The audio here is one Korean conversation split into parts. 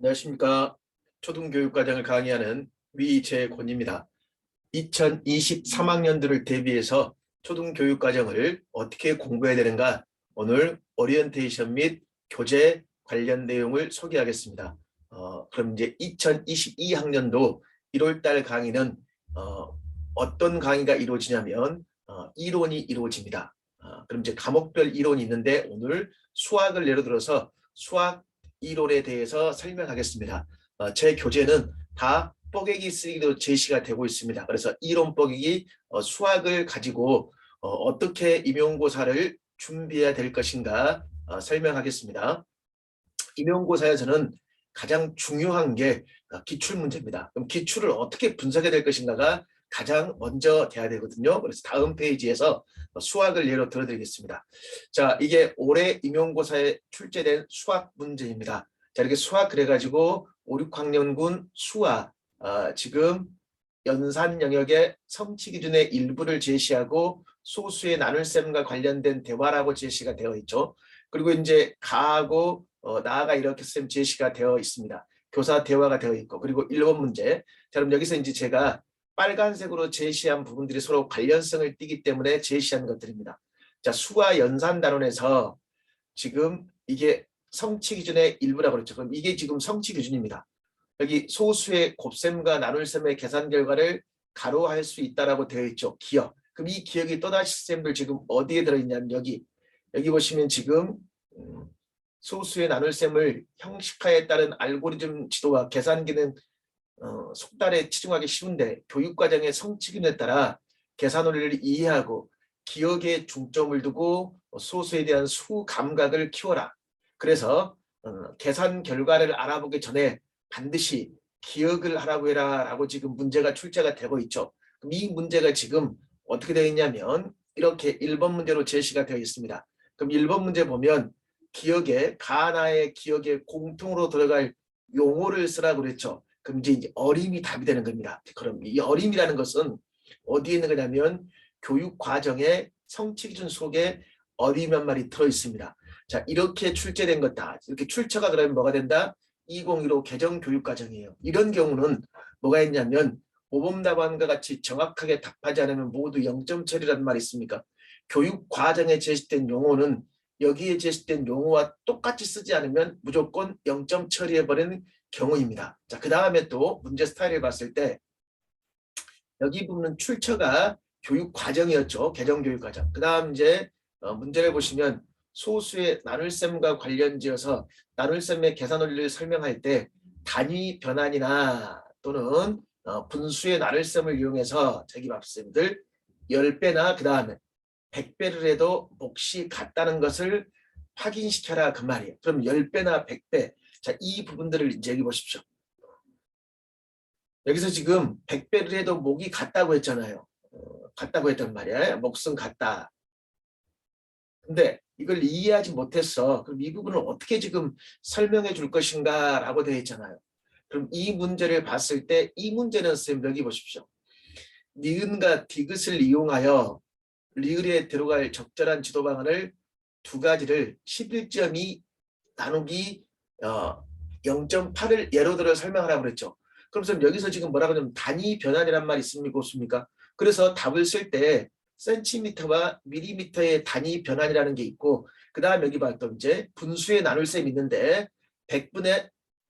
안녕하십니까. 초등교육과정을 강의하는 위재곤입니다. 2023학년도를 대비해서 초등교육과정을 어떻게 공부해야 되는가, 오늘 오리엔테이션 및 교재 관련 내용을 소개하겠습니다. 그럼 이제 2022학년도 1월달 강의는 어떤 강의가 이루어지냐면 이론이 이루어집니다. 그럼 이제 과목별 이론이 있는데 오늘 수학을 예로 들어서 수학 이론에 대해서 설명하겠습니다. 제 교재는 다 뻐개기 쓰기로 제시가 되고 있습니다. 그래서 이론 뻐개기 수학을 가지고 어떻게 임용고사를 준비해야 될 것인가 설명하겠습니다. 임용고사에서는 가장 중요한 게 기출문제입니다. 그럼 기출을 어떻게 분석해야 될 것인가가 가장 먼저 돼야 되거든요. 그래서 다음 페이지에서 수학을 예로 들어드리겠습니다. 자, 이게 올해 임용고사에 출제된 수학 문제입니다. 자, 이렇게 수학 그래가지고 5, 6학년군 수학 지금 연산 영역의 성취 기준의 일부를 제시하고 소수의 나눌셈과 관련된 대화라고 제시가 되어 있죠. 그리고 이제 가하고 나아가 이렇게 쌤 제시가 되어 있습니다. 교사 대화가 되어 있고, 그리고 1번 문제. 자, 그럼 여기서 이제 제가 빨간색으로 제시한 부분들이 서로 관련성을 띠기 때문에 제시한 것들입니다. 자, 수와 연산 단원에서 지금 이게 성취 기준의 일부라고 그랬죠. 그럼 이게 지금 성취 기준입니다. 여기 소수의 곱셈과 나눌셈의 계산 결과를 가로할 수 있다라고 되어 있죠. 기억. 그럼 이 기억이 또다시 쌤들 지금 어디에 들어있냐면 여기 보시면 지금 소수의 나눌셈을 형식화에 따른 알고리즘 지도와 계산 기능 속달에 치중하기 쉬운데 교육과정의 성취 기능에 따라 계산 원리를 이해하고 기억에 중점을 두고 소수에 대한 수 감각을 키워라. 그래서 계산 결과를 알아보기 전에 반드시 기억을 하라고 해라 라고 지금 문제가 출제가 되고 있죠. 그럼 이 문제가 지금 어떻게 되어 있냐면 이렇게 1번 문제로 제시가 되어 있습니다. 그럼 1번 문제 보면 기억에 가나의 기억에 공통으로 들어갈 용어를 쓰라고 그랬죠. 그럼 이제 어림이 답이 되는 겁니다. 그럼 이 어림이라는 것은 어디에 있는 거냐면 교육 과정의 성취 기준 속에 어림이 한 말이 들어 있습니다. 자, 이렇게 출제된 것다. 이렇게 출처가 그러면 뭐가 된다? 2015 개정 교육 과정이에요. 이런 경우는 뭐가 있냐면 모범 답안과 같이 정확하게 답하지 않으면 모두 0점 처리라는 말이 있습니까? 교육 과정에 제시된 용어는 여기에 제시된 용어와 똑같이 쓰지 않으면 무조건 0점 처리해버리는 경우입니다. 자, 그 다음에 또 문제 스타일을 봤을 때 여기 부분은 출처가 교육 과정이었죠. 개정 교육 과정. 그 다음 이제 문제를 보시면 소수의 나눌셈과 관련지어서 나눌셈의 계산 원리를 설명할 때 단위 변환이나 또는 분수의 나눌셈을 이용해서 저기 학생들 10배나 그 다음에 100배를 해도 몫이 같다는 것을 확인시켜라 그 말이에요. 그럼 10배나 100배. 자, 이 부분들을 이제 여기 보십시오. 여기서 지금 100배를 해도 목이 같다고 했잖아요. 같다고 했단 말이야. 몫은 같다. 근데 이걸 이해하지 못했어. 그럼 이 부분을 어떻게 지금 설명해 줄 것인가 라고 되어 있잖아요. 그럼 이 문제를 봤을 때 이 문제는 선생님 여기 보십시오. 니은과 디귿을 이용하여 리을에 들어갈 적절한 지도 방안을 두 가지를 11.2 나누기 0.8을 예로 들어 설명하라고 그랬죠. 그럼 선생님 여기서 지금 뭐라고 하냐면 단위 변환이란 말이 있습니까? 없습니까? 그래서 답을 쓸 때 센티미터와 밀리미터의 단위 변환이라는 게 있고 그 다음 여기 봤던 이제 분수의 나눌셈이 있는데 100분의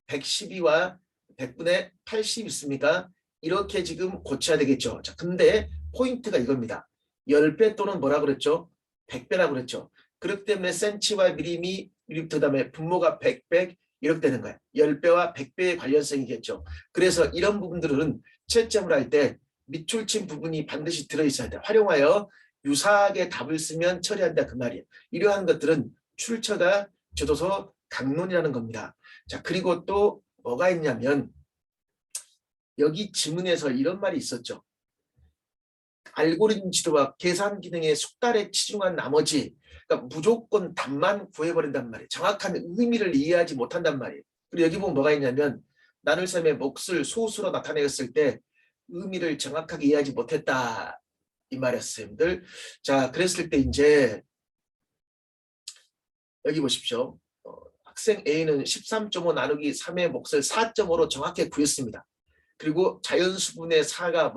112와 100분의 80 있습니까? 이렇게 지금 고쳐야 되겠죠. 자, 근데 포인트가 이겁니다. 10배 또는 뭐라 그랬죠? 100배라고 그랬죠. 그렇기 때문에 센치와 밀리미터 다음에 분모가 100, 100 이렇게 되는 거예요. 10배와 100배의 관련성이겠죠. 그래서 이런 부분들은 채점을 할 때 밑줄친 부분이 반드시 들어있어야 돼. 활용하여 유사하게 답을 쓰면 처리한다 그 말이에요. 이러한 것들은 출처가 교도소 강론이라는 겁니다. 자, 그리고 또 뭐가 있냐면 여기 지문에서 이런 말이 있었죠. 알고리즘 지도와 계산 기능의 숙달에 치중한 나머지 그러니까 무조건 답만 구해버린단 말이에요. 정확한 의미를 이해하지 못한단 말이에요. 그리고 여기 보면 뭐가 있냐면 나눌셈의 몫을 소수로 나타내었을 때 의미를 정확하게 이해하지 못했다 이 말이었어요. 자, 그랬을 때 이제 여기 보십시오. 학생 A는 13.5 나누기 3의 몫을 4.5로 정확히 구했습니다. 그리고 자연수분의 4가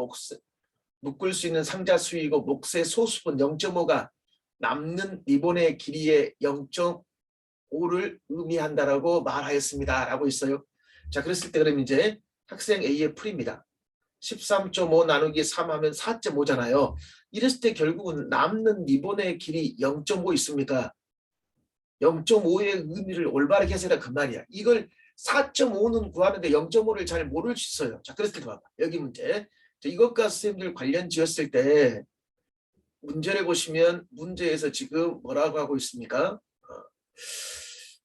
묶을 수 있는 상자 수이고 몫의 소수분 0.5가 남는 리본의 길이의 0.5를 의미한다라고 말하였습니다. 라고 있어요. 자, 그랬을 때 그럼 이제 학생 A의 풀입니다. 13.5 나누기 3 하면 4.5잖아요. 이랬을 때 결국은 남는 리본의 길이 0.5 있습니까? 0.5의 의미를 올바르게 해석해라 그 말이야. 이걸 4.5는 구하는데 0.5를 잘 모를 수 있어요. 자, 그랬을 때 봐봐. 여기 문제. 자, 이것과 선생님들 관련 지었을 때 문제를 보시면 문제에서 지금 뭐라고 하고 있습니까?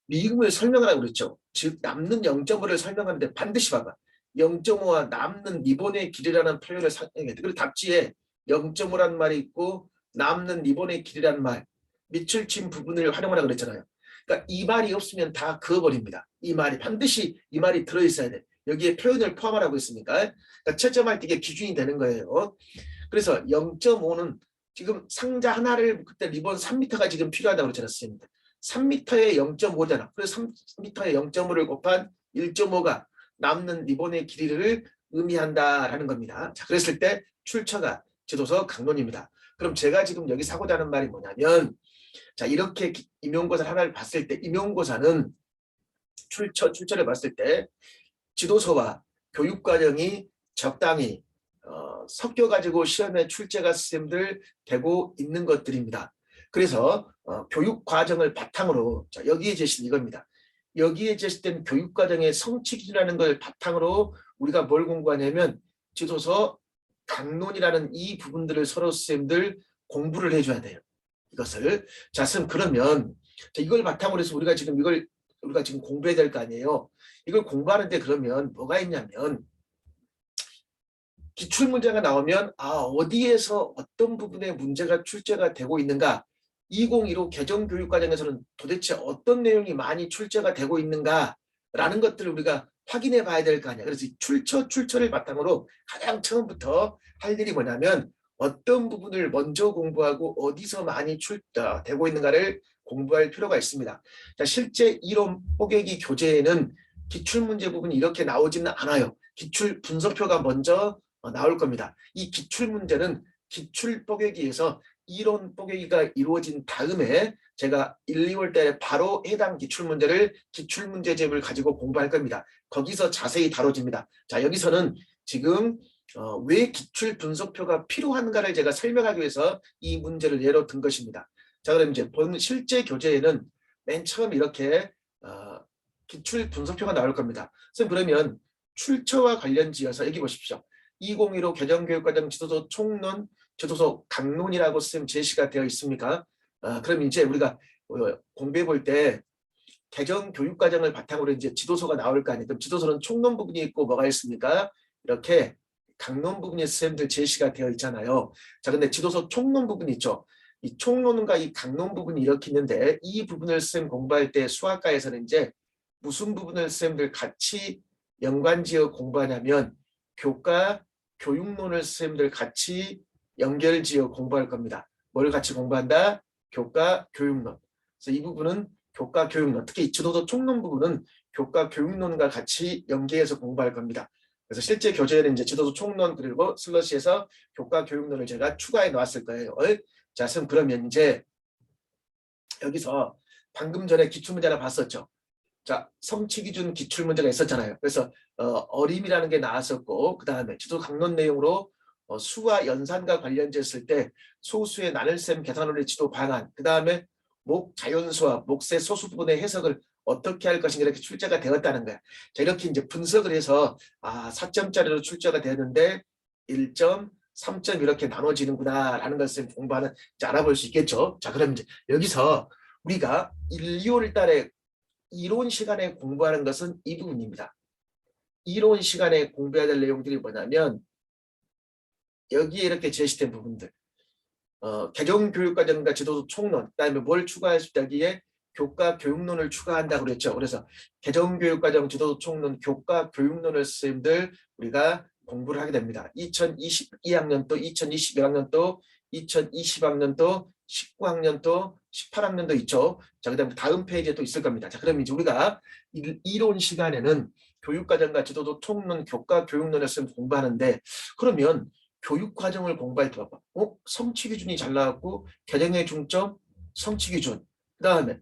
미음을 설명하라고 그랬죠. 즉 남는 0.5를 설명하는데 반드시 봐봐. 0.5와 남는 리본의 길이라는 표현을 사용해야 돼. 그리고 답지에 0.5라는 말이 있고 남는 리본의 길이라는 말, 밑줄 친 부분을 활용하라고 그랬잖아요. 그러니까 이 말이 없으면 다 그어버립니다. 이 말이 반드시 이 말이 들어있어야 돼. 여기에 표현을 포함하라고 했으니까. 그러니까 채점할 때 이게 기준이 되는 거예요. 그래서 0.5는 지금 상자 하나를 그때 리본 3m가 지금 필요하다고 그랬잖아요. 3m에 0.5잖아. 그래서 3m에 0.5를 곱한 1.5가 남는 리본의 길이를 의미한다라는 겁니다. 자, 그랬을 때 출처가 지도서 강론입니다. 그럼 제가 지금 여기 사고자 하는 말이 뭐냐면, 자, 이렇게 임용고사 하나를 봤을 때 임용고사는 출처를 봤을 때 지도서와 교육과정이 적당히 섞여가지고 시험에 출제가 선생님들 되고 있는 것들입니다. 그래서 교육과정을 바탕으로, 자, 여기에 제시된 이겁니다. 여기에 제시된 교육과정의 성취기준이라는 걸 바탕으로 우리가 뭘 공부하냐면 지도서 강론이라는 이 부분들을 서로 선생님들 공부를 해줘야 돼요. 이것을. 자, 선생님 그러면 이걸 바탕으로 해서 우리가 지금 공부해야 될 거 아니에요. 이걸 공부하는데 그러면 뭐가 있냐면 기출문제가 나오면 어디에서 어떤 부분의 문제가 출제가 되고 있는가, 2015 개정교육과정에서는 도대체 어떤 내용이 많이 출제가 되고 있는가라는 것들을 우리가 확인해 봐야 될 거 아니야. 그래서 출처를 바탕으로 가장 처음부터 할 일이 뭐냐면 어떤 부분을 먼저 공부하고 어디서 많이 되고 있는가를 공부할 필요가 있습니다. 자, 실제 이론 뽀개기 교재에는 기출문제 부분이 이렇게 나오지는 않아요. 기출 분석표가 먼저 나올 겁니다. 이 기출문제는 기출 뽀개기에서 이론 뽀개기가 이루어진 다음에 제가 1, 2월 달에 바로 해당 기출문제를 기출문제집을 가지고 공부할 겁니다. 거기서 자세히 다뤄집니다. 자, 여기서는 지금 왜 기출 분석표가 필요한가를 제가 설명하기 위해서 이 문제를 예로 든 것입니다. 자, 그럼 이제 본 실제 교재에는 맨 처음 이렇게 기출 분석표가 나올 겁니다. 선생님 그러면 출처와 관련 지어서 여기 보십시오. 2015 개정교육과정 지도서 총론, 지도서 강론이라고 선생님 제시가 되어 있습니까? 그럼 이제 우리가 공부해 볼 때 개정교육과정을 바탕으로 이제 지도서가 나올 거 아니에요. 그럼 지도서는 총론 부분이 있고 뭐가 있습니까? 이렇게 강론 부분이 선생님들 제시가 되어 있잖아요. 자, 근데 지도서 총론 부분이 있죠. 이 총론과 이 강론 부분이 이렇게 있는데 이 부분을 선생님 공부할 때 수학과에서는 이제 무슨 부분을 선생님들 같이 연관지어 공부하냐면 교과, 교육론을 선생님들 같이 연결지어 공부할 겁니다. 뭘 같이 공부한다? 교과, 교육론. 그래서 이 부분은 교과, 교육론, 특히 지도서 총론 부분은 교과, 교육론과 같이 연계해서 공부할 겁니다. 그래서 실제 교재에는 이제 지도서 총론 그리고 슬러시에서 교과, 교육론을 제가 추가해 놓았을 거예요. 자, 그러면 이제 여기서 방금 전에 기출문제 하나 봤었죠. 자, 성취기준 기출문제가 있었잖아요. 그래서 어림이라는 게 나왔었고 그 다음에 지도 강론 내용으로 수와 연산과 관련됐을 때 소수의 나눗셈 계산원의 지도 방안, 그 다음에 자연수와 몫의 소수 부분의 해석을 어떻게 할 것인가 이렇게 출제가 되었다는 거야. 자, 이렇게 이제 분석을 해서 4점짜리로 출제가 되는데 1점, 3점 이렇게 나눠지는구나 라는 것을 공부하는 이제 알아볼 수 있겠죠. 자, 그럼 이제 여기서 우리가 1, 2월 달에 이론 시간에 공부하는 것은 이 부분입니다. 이론 시간에 공부해야 될 내용들이 뭐냐면 여기에 이렇게 제시된 부분들, 개정교육과정과 지도서 총론, 그다음에 뭘 추가할 수 있다, 여기에 교과 교육론을 추가한다고 그랬죠. 그래서 개정교육과정 지도서 총론, 교과 교육론을 선생님들 우리가 공부를 하게 됩니다. 2022학년도, 2021학년도, 2020학년도, 19학년도, 18학년도 있죠. 자, 그다음에 다음 페이지에 또 있을 겁니다. 자, 그럼 이제 우리가 이론 시간에는 교육과정과 지도도 총론, 교과 교육론에서 공부하는데 그러면 교육과정을 공부할 때 봐봐. 성취 기준이 잘 나왔고 개정의 중점, 성취 기준. 그다음에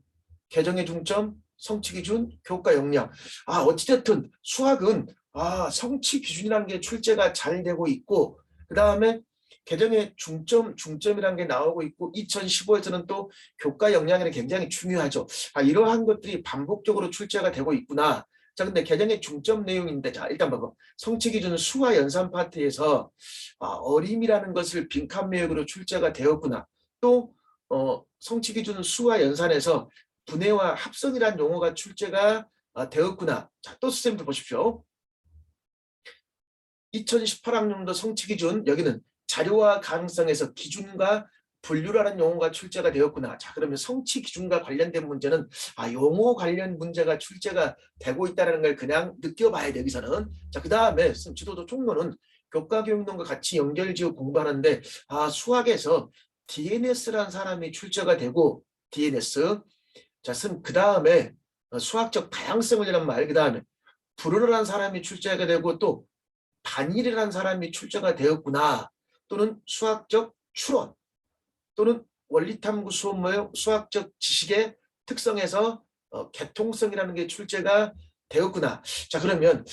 개정의 중점, 성취 기준, 교과 역량. 어찌됐든 수학은 성취 기준이라는 게 출제가 잘 되고 있고 그다음에 개정의 중점이라는 게 나오고 있고 2015에서는 또 교과 역량이 굉장히 중요하죠. 이러한 것들이 반복적으로 출제가 되고 있구나. 자, 근데 개정의 중점 내용인데 자, 일단 봐봐. 성취 기준 수와 연산 파트에서 어림이라는 것을 빈칸 매역으로 출제가 되었구나. 또 성취 기준 수와 연산에서 분해와 합성이라는 용어가 출제가 되었구나. 자, 또 선생님들 보십시오. 2018학년도 성취 기준 여기는 자료와 가능성에서 기준과 분류라는 용어가 출제가 되었구나. 자, 그러면 성취 기준과 관련된 문제는 용어 관련 문제가 출제가 되고 있다는 걸 그냥 느껴봐야 돼, 여기서는. 자, 그 다음에 지도도 총론은 교과교육론과 같이 연결지어 공부하는데 수학에서 DNS라는 사람이 출제가 되고 DNS. 자, 그 다음에 수학적 다양성이라는 말, 그 다음에 불어라는 사람이 출제가 되고 또 반일이라는 사람이 출제가 되었구나. 또는 수학적 추론 또는 원리탐구 수업 모형 수학적 지식의 특성에서 개통성이라는 게 출제가 되었구나. 자, 그러면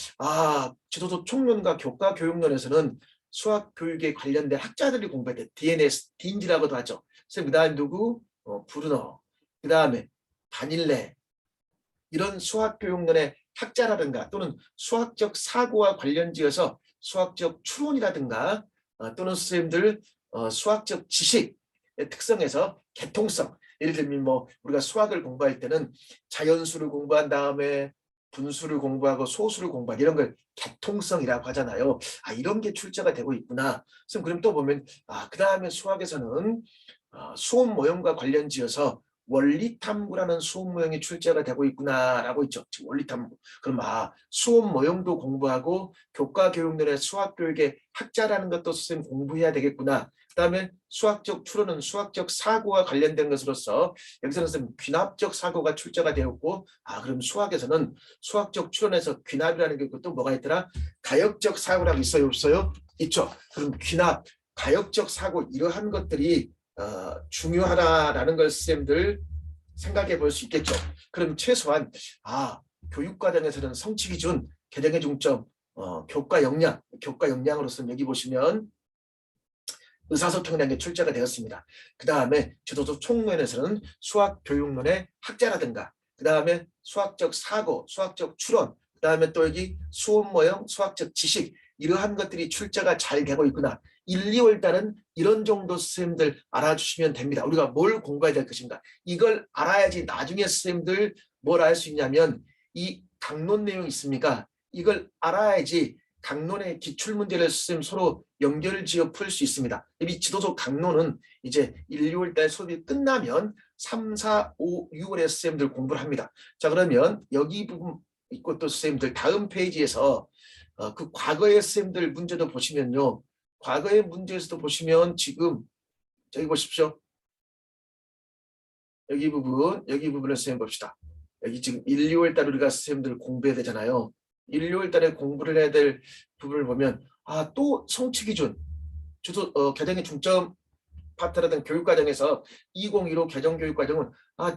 지도도 총론과 교과 교육론에서는 수학 교육에 관련된 학자들이 공부했대. DNS, 딘지라고도 하죠. 그래서 그 다음에 누구? 브루너. 그 다음에 바닐레. 이런 수학 교육론의 학자라든가 또는 수학적 사고와 관련지어서 수학적 추론이라든가 또는 선생님들 수학적 지식의 특성에서 개통성, 예를 들면 우리가 수학을 공부할 때는 자연수를 공부한 다음에 분수를 공부하고 소수를 공부하고 이런 걸 개통성이라고 하잖아요. 이런 게 출제가 되고 있구나. 그럼 또 보면 그 다음에 수학에서는 수업 모형과 관련지어서 원리탐구라는 수업 모형이 출제가 되고 있구나라고 있죠. 지금 원리탐구. 그럼 수업 모형도 공부하고 교과 교육론의 수학 교육의 학자라는 것도 선생님 공부해야 되겠구나. 그다음에 수학적 추론은 수학적 사고와 관련된 것으로서 여기서는 선생님 귀납적 사고가 출제가 되었고 그럼 수학에서는 수학적 추론에서 귀납이라는 게 또 뭐가 있더라? 가역적 사고라고 있어요, 없어요? 있죠. 그럼 귀납, 가역적 사고 이러한 것들이 중요하다라는 걸 선생님들 생각해 볼 수 있겠죠. 그럼 최소한 교육과정에서는 성취 기준, 개정의 중점, 교과 역량으로서 여기 보시면 의사소통이라는 게 출제가 되었습니다. 그 다음에 지도도 총론에서는 수학 교육론의 학자라든가 그 다음에 수학적 사고, 수학적 추론, 그 다음에 또 여기 수업 모형, 수학적 지식 이러한 것들이 출제가 잘 되고 있구나. 1, 2월 달은 이런 정도 선생님들 알아주시면 됩니다. 우리가 뭘 공부해야 될 것인가. 이걸 알아야지 나중에 선생님들 뭘 알 수 있냐면 이 강론 내용이 있습니까? 이걸 알아야지 강론의 기출문제를 선생님 서로 연결지어 풀 수 있습니다. 이 지도서 강론은 이제 1, 2월 달 수업이 끝나면 3, 4, 5, 6월에 선생님들 공부를 합니다. 자, 그러면 여기 부분 있고 또 선생님들 다음 페이지에서 그 과거의 선생님들 문제도 보시면요. 과거의 문제에서도 보시면 지금 저기 보십시오. 여기 부분을 선생님 봅시다. 여기 지금 1, 2월 달 우리가 선생님들 공부해야 되잖아요. 1, 2월 달에 공부를 해야 될 부분을 보면 또 성취 기준 개정의 중점 파트라든 교육과정에서 2015 개정교육과정은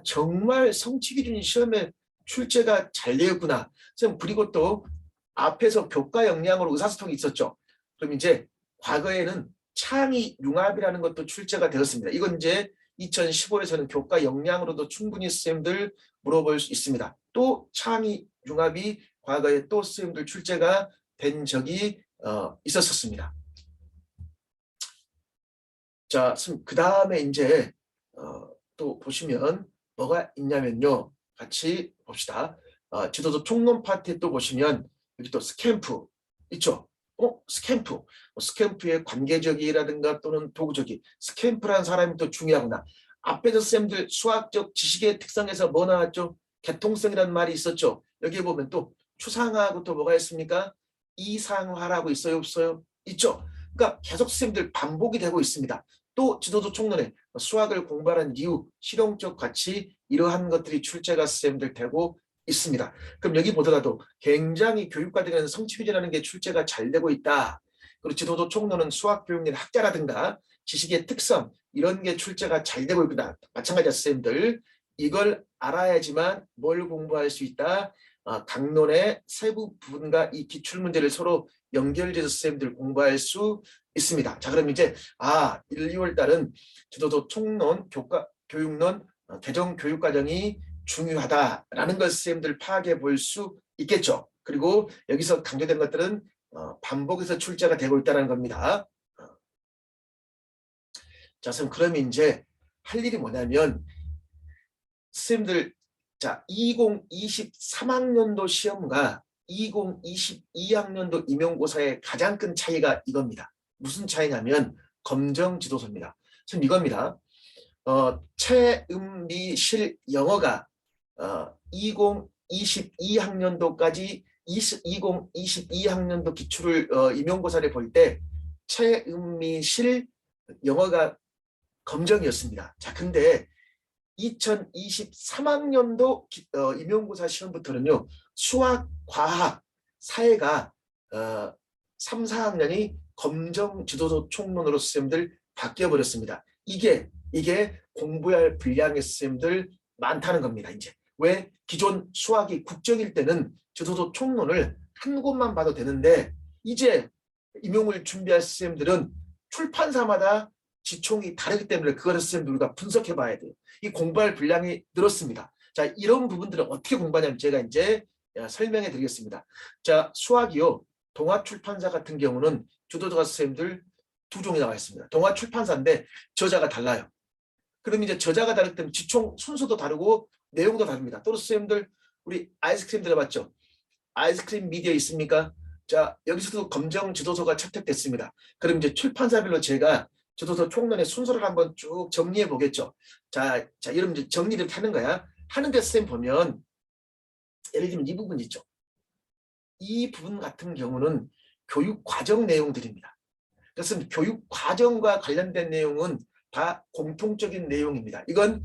정말 성취 기준이 시험에 출제가 잘 되었구나. 그리고 또 앞에서 교과 역량으로 의사소통이 있었죠. 그럼 이제 과거에는 창의 융합이라는 것도 출제가 되었습니다. 이건 이제 2015에서는 교과 역량으로도 충분히 선생님들 물어볼 수 있습니다. 또 창의 융합이 과거에 또 선생님들 출제가 된 적이 있었습니다. 자, 그 다음에 이제 또 보시면 뭐가 있냐면요. 같이 봅시다. 지도서 총론 파트에 또 보시면 여기 또 스캠프 있죠. 스캠프의 관계적이라든가 또는 도구적이 스캠프라는 사람이 또 중요하구나. 앞에서 쌤들 수학적 지식의 특성에서 뭐 나왔죠? 개통성이라는 말이 있었죠. 여기에 보면 또 추상화하고 또 뭐가 있습니까? 이상화라고 있어요, 없어요? 있죠. 그러니까 계속 쌤들 반복이 되고 있습니다. 또 지도도 총론에 수학을 공부하는 이유, 실용적 가치 이러한 것들이 출제가 쌤들 되고 있습니다. 그럼 여기 보더라도 굉장히 교육과정에는 성취교재라는 게 출제가 잘 되고 있다. 그리고 지도도 총론은 수학 교육의 학자라든가 지식의 특성 이런 게 출제가 잘 되고 있구나. 마찬가지야 쌤들. 이걸 알아야지만 뭘 공부할 수 있다. 강론의 세부 부분과 이 기출문제를 서로 연결해서 쌤들 공부할 수 있습니다. 자, 그럼 이제 1, 2월 달은 지도도 총론, 교육론, 개정 교육과정이 중요하다라는 걸 쌤들 파악해 볼 수 있겠죠. 그리고 여기서 강조된 것들은 반복해서 출제가 되고 있다는 겁니다. 자, 그럼 이제 할 일이 뭐냐면 선생님들 자 2023학년도 시험과 2022학년도 임용고사의 가장 큰 차이가 이겁니다. 무슨 차이냐면 검정 지도서입니다. 지금 이겁니다. 체음미 실 영어가 2022학년도까지 2022학년도 기출을 임용고사를 볼 때 체음미 실 영어가 검정이었습니다. 자, 근데 2023학년도 임용고사 시험부터는요. 수학, 과학, 사회가 3, 4학년이 검정 지도서 총론으로 쌤들 바뀌어버렸습니다. 이게 공부해야 할 분량의 쌤들 많다는 겁니다. 이제 왜 기존 수학이 국정일 때는 지도서 총론을 한 곳만 봐도 되는데 이제 임용을 준비할 쌤들은 출판사마다 지총이 다르기 때문에 그거를 쌤들 우리가 분석해 봐야 돼요. 이 공부할 분량이 늘었습니다. 자, 이런 부분들을 어떻게 공부하냐면 제가 이제 설명해 드리겠습니다. 자, 수학이요. 동아출판사 같은 경우는 주도자 선생님들 두 종이 나와 있습니다. 동아출판사인데 저자가 달라요. 그럼 이제 저자가 다르기 때문에 지총 순서도 다르고 내용도 다릅니다. 또 선생님들 우리 아이스크림 들어봤죠? 아이스크림 미디어 있습니까? 자, 여기서도 검정 지도서가 채택됐습니다. 그럼 이제 출판사별로 제가 지도서 총론의 순서를 한번 쭉 정리해 보겠죠. 자, 여러분 이제 정리를 하는 거야. 하는데 쌤 보면 예를 들면 이 부분 있죠. 이 부분 같은 경우는 교육 과정 내용들입니다. 그래서 교육 과정과 관련된 내용은 다 공통적인 내용입니다. 이건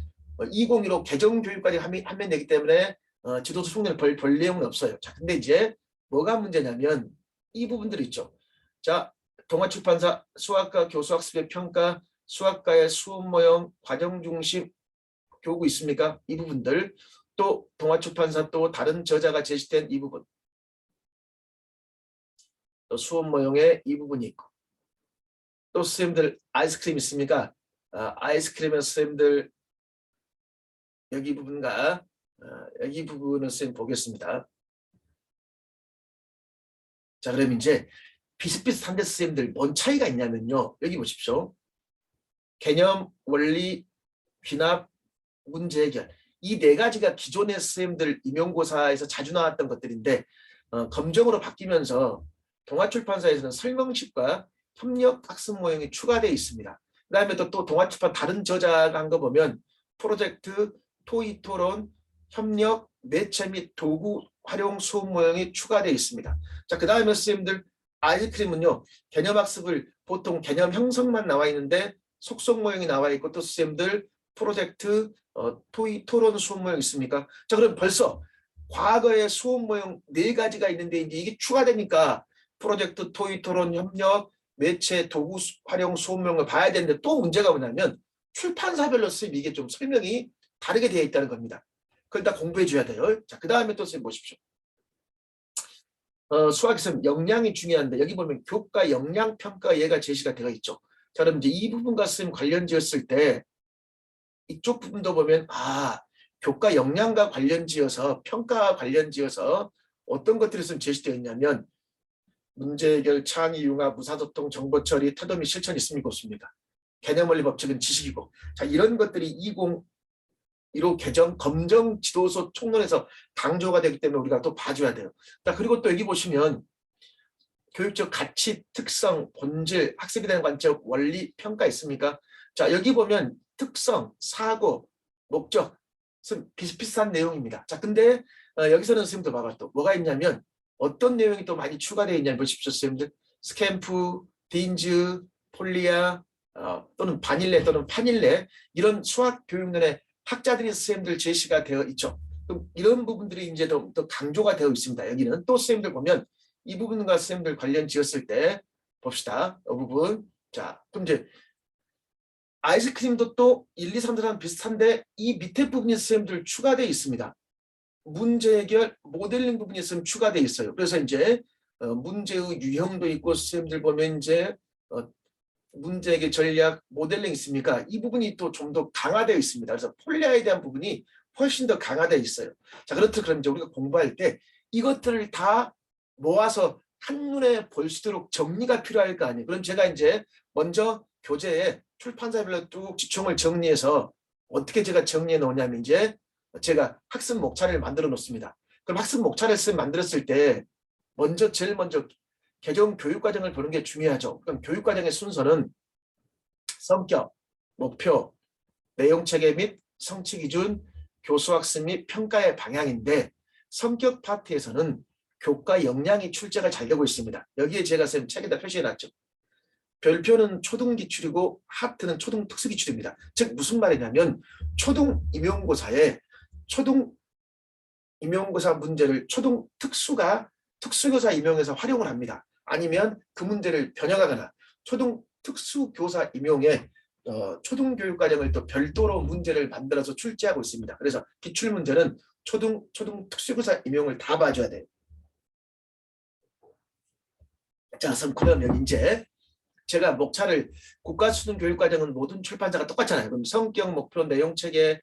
2015 개정 교육까지 하면 되기 때문에 지도서 총론을 볼 내용은 없어요. 자, 근데 이제 뭐가 문제냐면 이 부분들 있죠. 자, 동아출판사 수학과 교수학습의 평가, 수학과의 수업 모형, 과정 중심 교구 있습니까? 이 부분들. 또 동아출판사 또 다른 저자가 제시된 이 부분. 또 수업 모형의 이 부분이 있고. 또 선생님들 아이스크림 있습니까? 아이스크림의 선생님들 여기 부분과 여기 부분을 선생님 보겠습니다. 자, 그럼 이제 비슷비슷한데 선생님들 뭔 차이가 있냐면요. 여기 보십시오. 개념, 원리, 귀납, 문제 해결. 이 네 가지가 기존의 선생님들 임용고사에서 자주 나왔던 것들인데 검정으로 바뀌면서 동아출판사에서는 설명식과 협력 학습 모형이 추가되어 있습니다. 그 다음에 또 동아출판 다른 저자가 한 거 보면 프로젝트, 토의 토론, 협력, 매체 및 도구 활용 수업 모형이 추가되어 있습니다. 자, 그 다음에 선생님들 아이스크림은요. 개념학습을 보통 개념 형성만 나와 있는데 속성 모형이 나와 있고 또 선생님들 프로젝트, 토의, 토론 수업 모형 있습니까? 자, 그럼 벌써 과거의 수업 모형 네 가지가 있는데 이제 이게 추가되니까 프로젝트, 토의, 토론, 협력, 매체, 도구 활용 수업 모형을 봐야 되는데 또 문제가 뭐냐면 출판사별로 선생님 이게 좀 설명이 다르게 되어 있다는 겁니다. 그걸 다 공부해 줘야 돼요. 자, 그 다음에 또 선생님 보십시오. 수학에서는 역량이 중요한데 여기 보면 교과 역량 평가 얘가 제시가 되어 있죠. 자, 그럼 이제 이 부분과 선생님 관련 지었을 때 이쪽 부분도 보면 교과 역량과 관련 지어서 평가와 관련 지어서 어떤 것들이 좀 제시되어 있냐면 문제 해결, 창의, 융합, 무사소통, 정보 처리, 태도 및 실천이 있습니까? 없습니까? 개념 원리 법칙은 지식이고 자, 이런 것들이 2015 개정 검정 지도서 총론에서 강조가 되기 때문에 우리가 또 봐줘야 돼요. 자, 그리고 또 여기 보시면 교육적 가치, 특성, 본질, 학습에 대한 관점, 원리, 평가 있습니까? 자, 여기 보면 특성, 사고, 목적 비슷비슷한 내용입니다. 자, 근데 여기서는 선생님도 봐봐 또 뭐가 있냐면 어떤 내용이 또 많이 추가되어 있냐 보십시오. 선생님들 스캠프, 딘즈, 폴리아, 또는 반일내 또는 판일내 이런 수학 교육론의 학자들이 선생님들 제시가 되어 있죠. 그럼 이런 부분들이 이제 더 강조가 되어 있습니다. 여기는 또 선생님들 보면 이 부분과 선생님들 관련 지었을 때 봅시다. 이 부분. 자, 그럼 이제 아이스크림도 또 1, 2, 3, 4랑 비슷한데 이 밑에 부분이 선생님들 추가되어 있습니다. 문제 해결 모델링 부분이 있으면 추가되어 있어요. 그래서 이제 문제의 유형도 있고 선생님들 보면 이제 문제 해결 전략 모델링 있습니까? 이 부분이 또 좀 더 강화되어 있습니다. 그래서 폴리아에 대한 부분이 훨씬 더 강화되어 있어요. 자, 그렇듯 그럼 이제 우리가 공부할 때 이것들을 다 모아서 한눈에 볼 수 있도록 정리가 필요할 거 아니에요. 그럼 제가 이제 먼저 교재에 출판사별로 쭉 지총을 정리해서 어떻게 제가 정리해 놓냐면 이제 제가 학습 목차를 만들어 놓습니다. 그럼 학습 목차를 만들었을 때 제일 먼저 개정 교육과정을 보는 게 중요하죠. 그럼 교육과정의 순서는 성격, 목표, 내용체계 및 성취기준, 교수학습 및 평가의 방향인데 성격 파트에서는 교과 역량이 출제가 잘 되고 있습니다. 여기에 제가 쌤 책에다 표시해놨죠. 별표는 초등기출이고 하트는 초등특수기출입니다. 즉 무슨 말이냐면 초등임용고사에 초등임용고사 문제를 특수교사 임용해서 활용을 합니다. 아니면 그 문제를 변형하거나 초등특수교사 임용에 초등교육과정을 또 별도로 문제를 만들어서 출제하고 있습니다. 그래서 기출문제는 초등특수교사 임용을 다 봐줘야 돼요. 자, 그러면 이제 제가 목차를 국가수능교육과정은 모든 출판사가 똑같잖아요. 그럼 성격, 목표, 내용체계,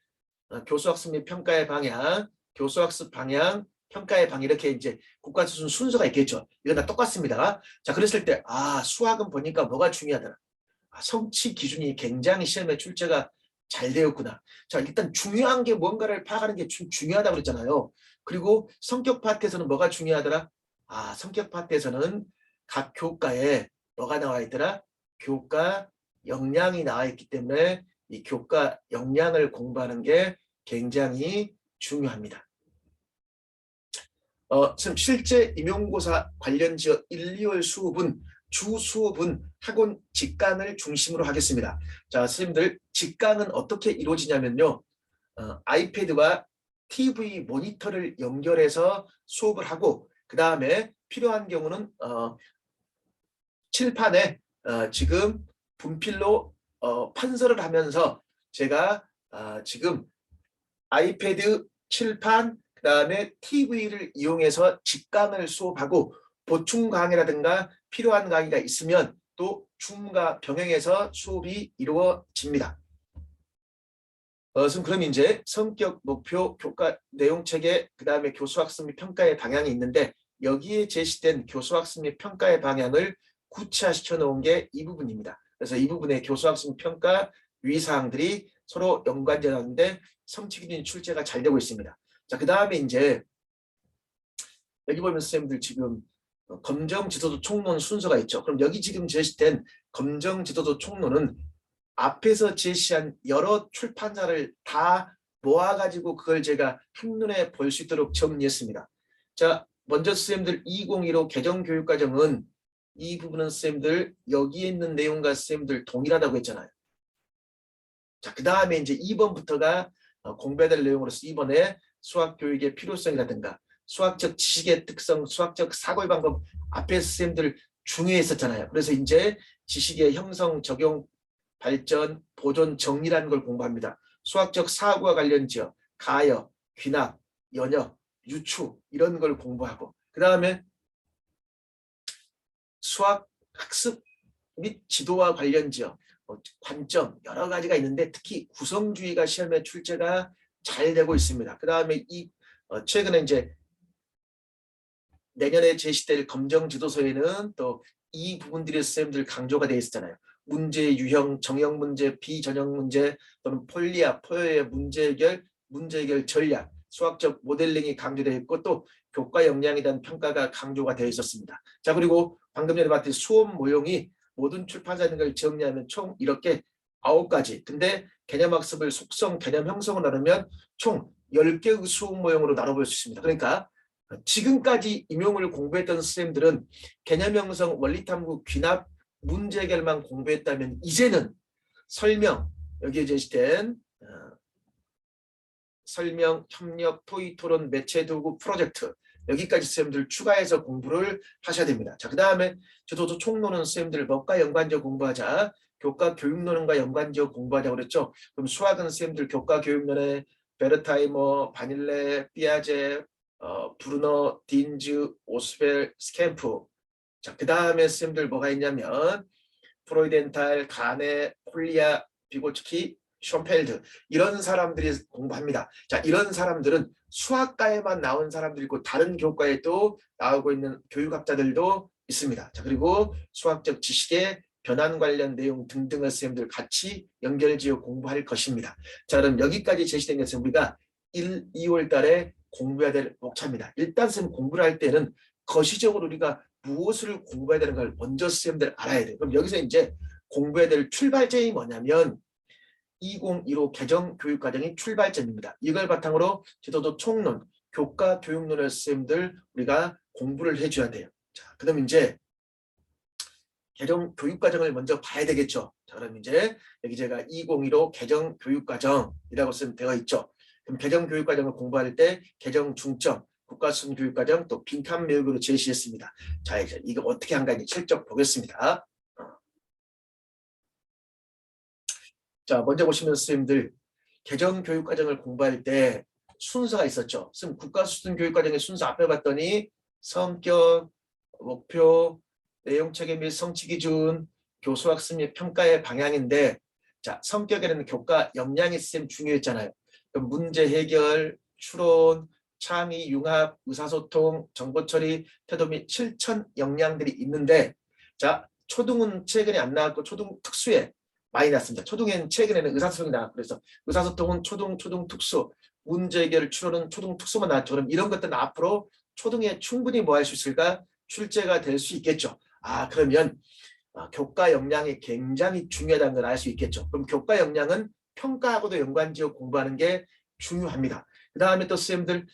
교수학습 및 평가의 방향, 교수학습 방향, 평가의 방향 이렇게 이제 국가수능 순서가 있겠죠. 이건 다 똑같습니다. 자, 그랬을 때 수학은 보니까 뭐가 중요하더라. 성취 기준이 굉장히 시험에 출제가 잘 되었구나. 자, 일단 중요한 게 뭔가를 파악하는 게 중요하다고 그랬잖아요. 그리고 성격 파트에서는 뭐가 중요하더라? 성격 파트에서는 각 교과에 뭐가 나와 있더라? 교과 역량이 나와 있기 때문에 이 교과 역량을 공부하는 게 굉장히 중요합니다. 지금 실제 임용고사 관련 지역 1, 2월 수업은 주 수업은 학원 직강을 중심으로 하겠습니다. 자, 선생님들 직강은 어떻게 이루어지냐면요. 아이패드와 TV 모니터를 연결해서 수업을 하고 그 다음에 필요한 경우는 칠판에 지금 분필로 판서를 하면서 제가 지금 아이패드, 칠판, 그 다음에 TV를 이용해서 직강을 수업하고 보충 강의라든가 필요한 강의가 있으면 또 줌과 병행해서 수업이 이루어집니다. 그럼 이제 성격, 목표, 교과 내용체계, 그 다음에 교수학습 및 평가의 방향이 있는데 여기에 제시된 교수학습 및 평가의 방향을 구체화시켜 놓은 게 이 부분입니다. 그래서 이 부분의 교수학습 및 평가 유의사항들이 서로 연관되는데 성취기준이 출제가 잘 되고 있습니다. 자, 그 다음에 이제 여기 보면 선생님들 지금 검정지도도 총론 순서가 있죠. 그럼 여기 지금 제시된 검정지도도 총론은 앞에서 제시한 여러 출판사를 다 모아가지고 그걸 제가 한눈에 볼 수 있도록 정리했습니다. 자, 먼저 선생님들 2015 개정교육과정은 이 부분은 선생님들 여기에 있는 내용과 선생님들 동일하다고 했잖아요. 자, 그 다음에 이제 2번부터가 공부해야 될 내용으로서 2번에 수학교육의 필요성이라든가 수학적 지식의 특성, 수학적 사고의 방법 앞에 선생님들 중요했었잖아요. 그래서 이제 지식의 형성, 적용, 발전, 보존, 정리라는 걸 공부합니다. 수학적 사고와 관련 지역, 가역, 귀납, 연역, 유추 이런 걸 공부하고 그 다음에 수학 학습 및 지도와 관련 지역, 관점 여러 가지가 있는데 특히 구성주의가 시험에 출제가 잘 되고 있습니다. 그 다음에 최근에 이제 내년에 제시될 검정지도서에는 또 이 부분들이 선생님들 강조가 되어 있었잖아요. 문제 유형, 정형 문제, 비전형 문제 또는 폴리아, 포여의 문제 해결 전략, 수학적 모델링이 강조되어 있고 또 교과 역량에 대한 평가가 강조가 되어 있었습니다. 자, 그리고 방금 전에 봤듯이 수업 모형이 모든 출판사인 걸 정리하면 총 이렇게 9가지. 근데 개념학습을 속성, 개념 형성을 나누면 총 10개의 수업 모형으로 나눠볼 수 있습니다. 그러니까 지금까지 임용을 공부했던 선생님들은 개념 형성, 원리 탐구, 귀납, 문제 해결만 공부했다면 이제는 설명, 여기에 제시된 설명, 협력, 토의, 토론, 매체 도구, 프로젝트 여기까지 쌤들 추가해서 공부를 하셔야 됩니다. 자, 그 다음에 저도 총론은 쌤들 뭐과 연관지어 공부하자. 교과 교육론과 연관지어 공부하자 그랬죠. 그럼 수학은 쌤들 교과 교육론에 베르타이머, 바닐레, 피아제, 브루너, 딘즈, 오스벨, 스캠프. 자, 그 다음에 쌤들 뭐가 있냐면 프로이덴탈, 가네, 콜리아, 비고츠키, 숀펠드 이런 사람들이 공부합니다. 자, 이런 사람들은 수학과에만 나온 사람들이고 다른 교과에도 나오고 있는 교육학자들도 있습니다. 자, 그리고 수학적 지식의 변환 관련 내용 등등을 쌤들 같이 연결지어 공부할 것입니다. 자, 그럼 여기까지 제시된 것은 우리가 1, 2월 달에 공부해야 될 목차입니다. 일단 쌤 공부를 할 때는 거시적으로 우리가 무엇을 공부해야 되는 걸 먼저 쌤들 알아야 돼요. 그럼 여기서 이제 공부해야 될 출발점이 뭐냐면 2015 개정교육과정이 출발점입니다. 이걸 바탕으로 지도도 총론, 교과 교육론을 쌤들 우리가 공부를 해줘야 돼요. 자, 그럼 이제 개정교육과정을 먼저 봐야 되겠죠. 자, 그럼 이제 여기 제가 2015 개정교육과정이라고 쓰면 되어 있죠. 그럼 개정교육과정을 공부할 때 개정중점, 국가수준교육과정 또 빈칸매우기로 제시했습니다. 자, 이제 이거 어떻게 한가 이제 실적 보겠습니다. 자, 먼저 보시면 선생님들 개정교육과정을 공부할 때 순서가 있었죠. 선생님 국가수준교육과정의 순서 앞에 봤더니 성격, 목표, 내용체계 및 성취기준, 교수학습 및 평가의 방향인데 자, 성격에는 교과 역량이 쌤 중요했잖아요. 그럼 문제 해결, 추론, 창의, 융합, 의사소통, 정보처리, 태도 및 실천 역량들이 있는데 자, 초등은 최근에 안 나왔고 초등 특수에 많이 났습니다. 초등에는 최근에는 의사소통이 나왔고 그래서 의사소통은 초등 특수, 문제 해결, 추론은 초등 특수만 나왔죠. 그럼 이런 것들은 앞으로 초등에 충분히 뭐 할 수 있을까? 출제가 될 수 있겠죠. 아, 그러면 교과 역량이 굉장히 중요하다는 걸 알 수 있겠죠. 그럼 교과 역량은 평가하고도 연관지어 공부하는 게 중요합니다. 그 다음에 또 쌤들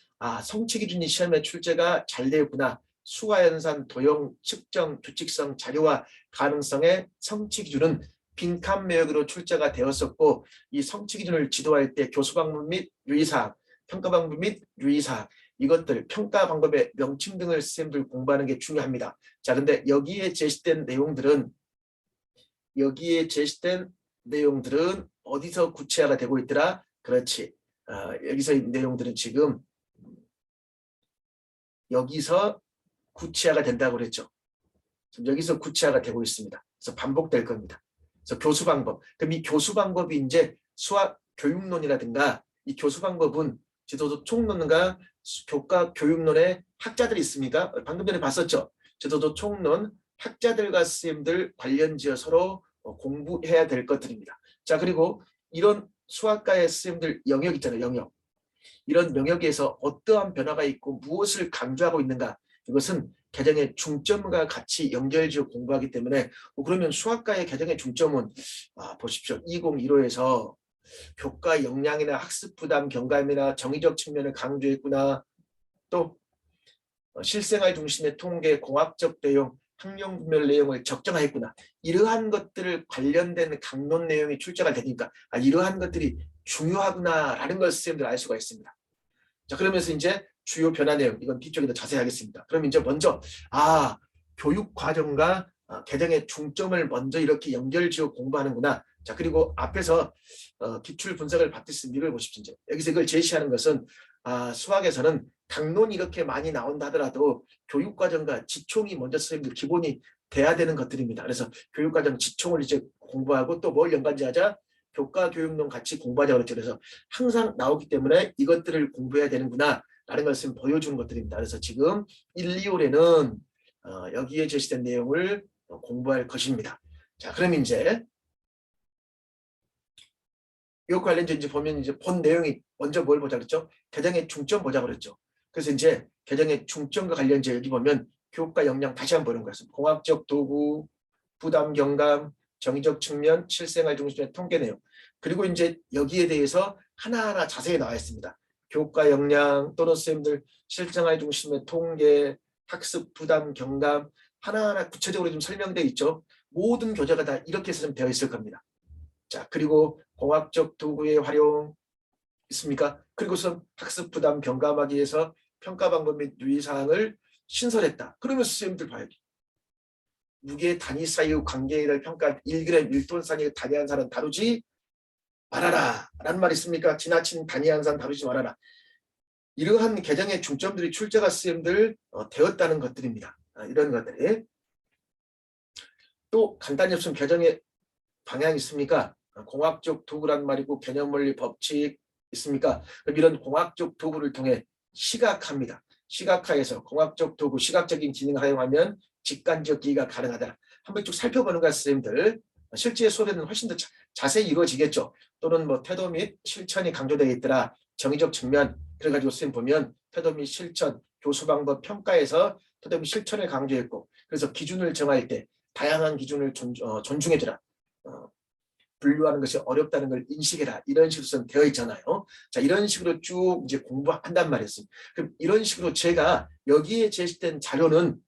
성취기준이 시험에 출제가 잘 되었구나. 수화연산, 도형, 측정, 규칙성, 자료화 가능성의 성취기준은 빈칸 매역으로 출제가 되었었고 이 성취기준을 지도할 때 교수 방법 및 유의사항, 평가 방법 및 유의사항 이것들 평가 방법의 명칭 등을 쌤들 공부하는 게 중요합니다. 자, 근데 여기에 제시된 내용들은 어디서 구체화가 되고 있더라? 그렇지. 여기서 내용들은 지금 여기서 구체화가 된다고 그랬죠. 여기서 구체화가 되고 있습니다. 그래서 반복될 겁니다. 그래서 교수 방법. 그럼 이 교수 방법이 이제 수학 교육론이라든가 이 교수 방법은 지도도 총론과 교과 교육론의 학자들이 있습니까? 방금 전에 봤었죠. 지도도 총론 학자들과 쌤들 관련지어 서로 공부해야 될 것들입니다. 자, 그리고 이런 수학과의 쌤들 영역 있잖아요. 영역. 이런 영역에서 어떠한 변화가 있고 무엇을 강조하고 있는가. 이것은 개정의 중점과 같이 연결지어 공부하기 때문에 그러면 수학과의 개정의 중점은 보십시오. 2015에서 교과 역량이나 학습 부담 경감이나 정의적 측면을 강조했구나. 또 실생활 중심의 통계, 공학적 내용, 학령 분별 내용을 적정화했구나. 이러한 것들을 관련된 강론 내용이 출제가 되니까 이러한 것들이 중요하구나라는 걸 선생님들 알 수가 있습니다. 자, 그러면서 이제 주요 변화 내용 이건 뒤쪽에 더 자세히 하겠습니다. 그럼 이제 먼저 교육 과정과 개정의 중점을 먼저 이렇게 연결지어 공부하는구나. 자, 그리고 앞에서 기출 분석을 받듯이 이걸 보십시오. 이제 여기서 이걸 제시하는 것은 수학에서는 강론이 이렇게 많이 나온다 하더라도 교육과정과 지총이 먼저 선생님들 기본이 돼야 되는 것들입니다. 그래서 교육과정 지총을 이제 공부하고 또 뭘 연관지하자? 교과 교육론 같이 공부하자 그랬죠. 그래서 항상 나오기 때문에 이것들을 공부해야 되는구나 라는 것을 보여주는 것들입니다. 그래서 지금 1, 2월에는 여기에 제시된 내용을 공부할 것입니다. 자, 그럼 이제 이 관련해서 이제 보면 이제 본 내용이 먼저 뭘 보자 그랬죠? 개정의 중점 보자 그랬죠. 그래서 이제 개정의 중점과 관련해서 여기 보면 교과 역량 다시 한번 보는 거였습니다. 공학적 도구, 부담 경감, 정의적 측면, 실생활 중심의 통계 내용. 그리고 이제 여기에 대해서 하나하나 자세히 나와 있습니다. 교과 역량 또는 선생님들 실생활 중심의 통계, 학습 부담 경감, 하나하나 구체적으로 좀 설명되어 있죠. 모든 교재가 다 이렇게 되어 있을 겁니다. 자, 그리고 공학적 도구의 활용 있습니까? 그리고선 학습 부담 경감하기 위해서 평가 방법 및 유의사항을 신설했다. 그러면 선생님들 봐야죠. 무게 단위 사이의 관계를 평가 1g 1톤 단위 단위한 산은 다루지 말아라 라는 말이 있습니까? 지나친 단위한 산 다루지 말아라. 이러한 개정의 중점들이 출제가 선생님들 되었다는 것들입니다. 이런 것들이. 또 간단히 없으면 개정의 방향이 있습니까? 공학적 도구란 말이고 개념원리 법칙 있습니까? 그럼 이런 공학적 도구를 통해 시각화입니다. 시각화해서 공학적 도구, 시각적인 기능을 활용하면 직관적 이해가 가능하다. 한번 쭉 살펴보는 것 선생님들. 실제 수업에는 훨씬 더 자세히 이루어지겠죠. 또는 뭐 태도 및 실천이 강조되어 있더라. 정의적 측면. 그래가지고 선생님 보면 태도 및 실천, 교수 방법 평가에서 태도 및 실천을 강조했고, 그래서 기준을 정할 때 다양한 기준을 존중해주라. 분류하는 것이 어렵다는 걸 인식해라. 이런 식으로 되어 있잖아요. 자, 이런 식으로 쭉 이제 공부한단 말이었습니다. 그럼 이런 식으로 제가 여기에 제시된 자료는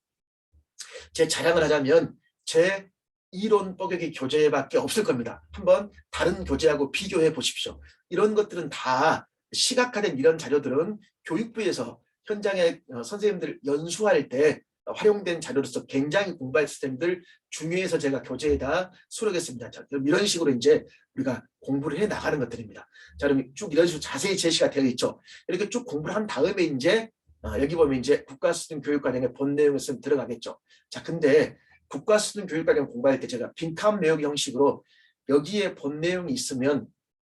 제 자랑을 하자면 제 이론 뻐개기 교재밖에 없을 겁니다. 한번 다른 교재하고 비교해 보십시오. 이런 것들은 다 시각화된 이런 자료들은 교육부에서 현장에 선생님들 연수할 때 활용된 자료로서 굉장히 공부할 시스템들 중요해서 제가 교재에다 수록했습니다. 자, 그럼 이런 식으로 이제 우리가 공부를 해 나가는 것들입니다. 자, 그럼 쭉 이런 식으로 자세히 제시가 되어 있죠. 이렇게 쭉 공부를 한 다음에 이제 여기 보면 이제 국가수준 교육과정의 본 내용을 쓰면 들어가겠죠. 자, 근데 국가수준 교육과정 공부할 때 제가 빈칸 외우기 형식으로 여기에 본 내용이 있으면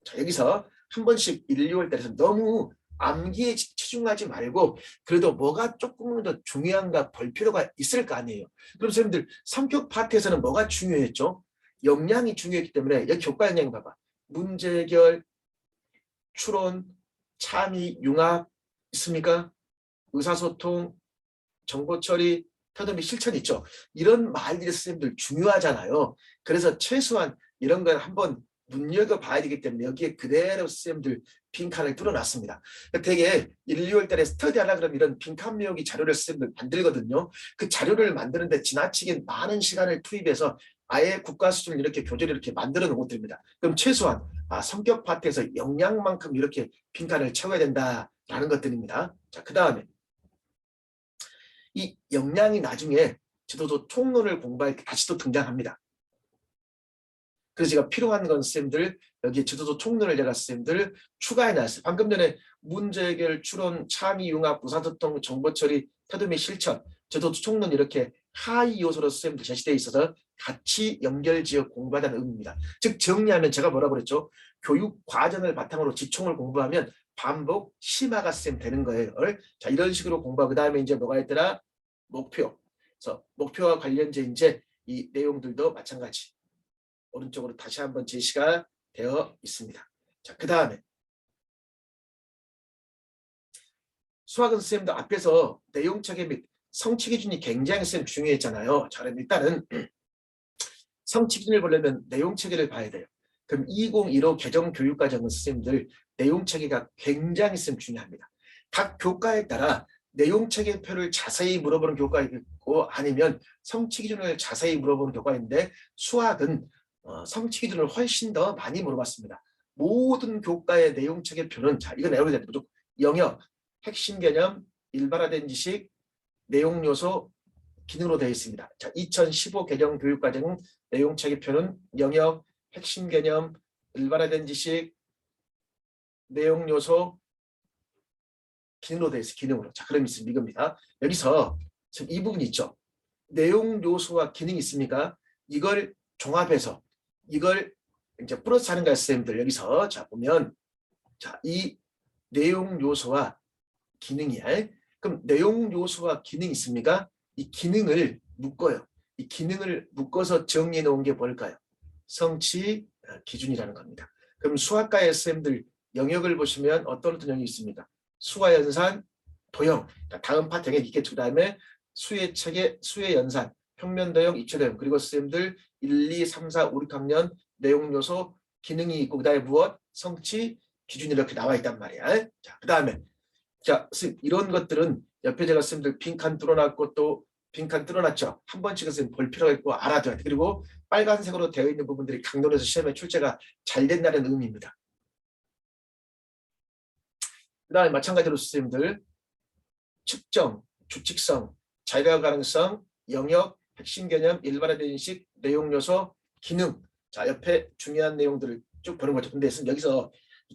자, 여기서 한 번씩 1, 2월 달에서 너무 암기에 치중하지 말고 그래도 뭐가 조금 더 중요한가 볼 필요가 있을 거 아니에요. 그럼 선생님들 성격 파트에서는 뭐가 중요했죠? 역량이 중요했기 때문에 여기 교과 역량 봐봐. 문제 해결, 추론, 참의, 융합 있습니까? 의사소통, 정보처리, 태도 및 실천 있죠. 이런 말들이 선생님들 중요하잖아요. 그래서 최소한 이런 걸 한번 눈여겨봐야 되기 때문에 여기에 그대로 선생님들 빈칸을 뚫어놨습니다. 되게 1, 2월 달에 스터디하려고 그러면 이런 빈칸 메우기 자료를 선생님들 만들거든요. 그 자료를 만드는데 지나치게 많은 시간을 투입해서 아예 국가 수준 이렇게 교재를 이렇게 만들어 놓은 것들입니다. 그럼 최소한 성격 파트에서 역량만큼 이렇게 빈칸을 채워야 된다라는 것들입니다. 자, 그 다음에 이 역량이 나중에 지도도 총론을 공부할 때 다시 또 등장합니다. 그래서 제가 필요한 건 쌤들 여기 지도도 총론을 제가 쌤들 추가해 놨어요. 방금 전에 문제 해결, 추론, 참의, 융합, 의사소통, 정보처리, 태도 및 실천, 지도도 총론 이렇게 하위 요소로 쌤들 제시되어 있어서 같이 연결지어 공부하다는 의미입니다. 즉 정리하면 제가 뭐라고 그랬죠? 교육 과정을 바탕으로 지총을 공부하면 반복 심화가 쌤 되는 거예요. 자, 이런 식으로 공부하고 그 다음에 이제 뭐가 있더라? 목표. 그래서 목표와 관련된 이제 이 내용들도 마찬가지. 오른쪽으로 다시 한번 제시가 되어 있습니다. 자, 그 다음에 수학은 선생님도 앞에서 내용체계 및 성취 기준이 굉장히 중요했잖아요. 자, 그럼 일단은 성취 기준을 보려면 내용체계를 봐야 돼요. 그럼 2015 개정 교육과정은 선생님들 내용체계가 굉장히 중요합니다. 각 교과에 따라 내용체계표를 자세히 물어보는 교과가 있고 아니면 성취 기준을 자세히 물어보는 교과가 있는데 수학은 성취 기준을 훨씬 더 많이 물어봤습니다. 모든 교과의 내용체계표는 자 이거 내용이 되는 무조건 영역, 핵심 개념, 일반화된 지식, 내용 요소, 기능으로 되어 있습니다. 자, 2015 개정 교육과정 내용체계표는 영역, 핵심 개념, 일반화된 지식, 내용 요소, 기능으로 되어 있어요. 기능으로. 자, 그럼 있습니다. 이겁니다. 여기서 이 부분이 있죠. 내용 요소와 기능이 있습니까? 이걸 종합해서 이걸 이제 플러스 하는 거예요, 선생님들. 여기서 자 보면 자, 이 내용 요소와 기능이야. 그럼 내용 요소와 기능이 있습니까? 이 기능을 묶어요. 이 기능을 묶어서 정리해 놓은 게 뭘까요? 성취 기준이라는 겁니다. 그럼 수학과의 선생님들 영역을 보시면 어떤 영역이 있습니까? 수와 연산, 도형. 다음 파트 영역이 있겠죠. 그 다음에 수의 체계, 수의 연산, 평면 도형, 입체 도형. 그리고 선생님들 1, 2, 3, 4, 5, 6학년 내용 요소, 기능이 있고 그 다음에 무엇? 성취 기준이 이렇게 나와 있단 말이야. 자, 그 다음에 자, 이런 것들은 옆에 제가 선생님들 빈칸 뚫어놨고 또 빈칸 뚫어놨죠. 한 번 찍어서 볼 필요가 있고 알아둬야 돼. 그리고 빨간색으로 되어 있는 부분들이 강론에서 시험에 출제가 잘 된다는 의미입니다. 그 다음에 마찬가지로 선생님들 측정, 규칙성, 자율화 가능성, 영역, 핵심 개념, 일반화된 인식, 내용 요소, 기능. 자, 옆에 중요한 내용들을 쭉 보는 거죠. 근데 여기서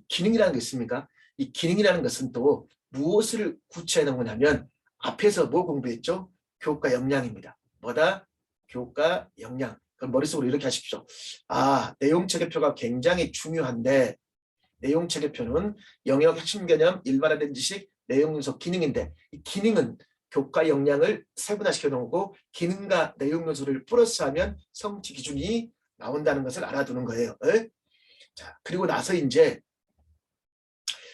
기능이라는 게 있습니까? 이 기능이라는 것은 또 무엇을 구체화하는 거냐면 앞에서 뭐 공부했죠? 교과 역량입니다. 뭐다? 교과 역량. 그럼 머릿속으로 이렇게 하십시오. 아, 내용 체계표가 굉장히 중요한데 내용 체계표는 영역 핵심 개념, 일반화된 지식, 내용 요소, 기능인데 이 기능은 교과 역량을 세분화시켜 놓고 기능과 내용 요소를 플러스하면 성취 기준이 나온다는 것을 알아두는 거예요. 자, 그리고 나서 이제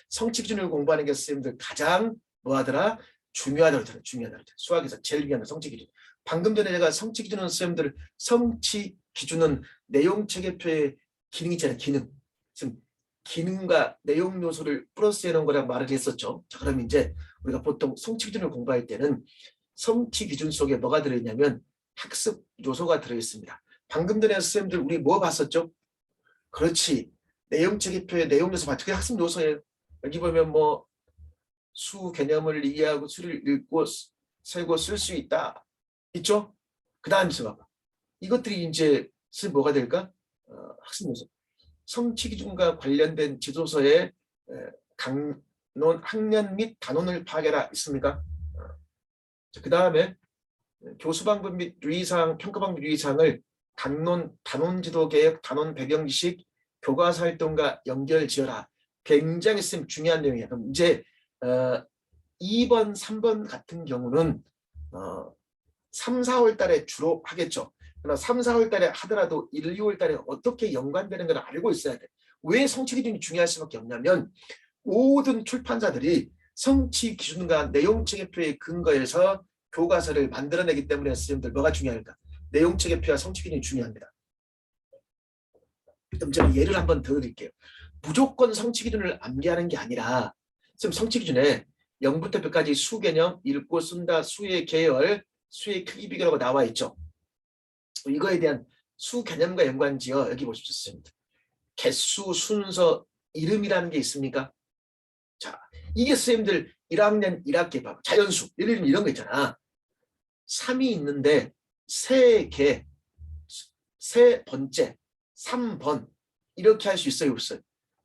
성취 기준을 공부하는 게 선생님들 가장 뭐하더라? 중요하다고 했잖아요. 중요하다고 했잖아요. 수학에서 제일 중요한 성취 기준. 방금 전에 제가 성취 기준은 선생님들 성취 기준은 내용 체계표의 기능 있잖아요. 기능. 기능과 내용 요소를 플러스해 놓은 거라고 말을 했었죠. 자, 그럼 이제 우리가 보통 성취 기준을 공부할 때는 성취 기준 속에 뭐가 들어있냐면 학습 요소가 들어있습니다. 방금 전에 선생님들 우리 뭐 봤었죠? 그렇지. 내용 체계표의 내용 요소 봤죠. 그게 학습 요소예요. 여기 보면 뭐 수 개념을 이해하고 수를 읽고 세고 쓸 수 있다. 있죠? 그 다음 봐봐. 이것들이 이제 뭐가 될까? 학습 요소. 성취 기준과 관련된 지도서에 강론, 학년 및 단원을 파악해라 있습니까? 그 다음에 교수 방법 및 유의사항, 평가 방법 유의사항을 강론, 단원 지도 개혁, 단원 배경 지식, 교과서 활동과 연결 지어라. 굉장히 중요한 내용이에요. 그럼 이제 2번, 3번 같은 경우는 3, 4월 달에 주로 하겠죠. 그러나 3, 4월 달에 하더라도 1, 2월 달에 어떻게 연관되는 걸 알고 있어야 돼. 왜 성취 기준이 중요할 수밖에 없냐면 모든 출판사들이 성취 기준과 내용 체계표의 근거에서 교과서를 만들어내기 때문에 선생님들 뭐가 중요할까? 내용 체계표와 성취 기준이 중요합니다. 그럼 제가 예를 한번 더 드릴게요. 무조건 성취 기준을 암기하는 게 아니라 지금 성취 기준에 0부터 100까지 수 개념, 읽고 쓴다, 수의 계열, 수의 크기 비교라고 나와 있죠. 이거에 대한 수 개념과 연관지어 여기 보십시오. 개수, 순서, 이름이라는 게 있습니까? 자, 이게 선생님들 1학년 1학기 봐봐. 자연수, 예를 들면 이런 거 있잖아. 3이 있는데 세 개, 세 번째, 3번 이렇게 할 수 있어요, 없어요?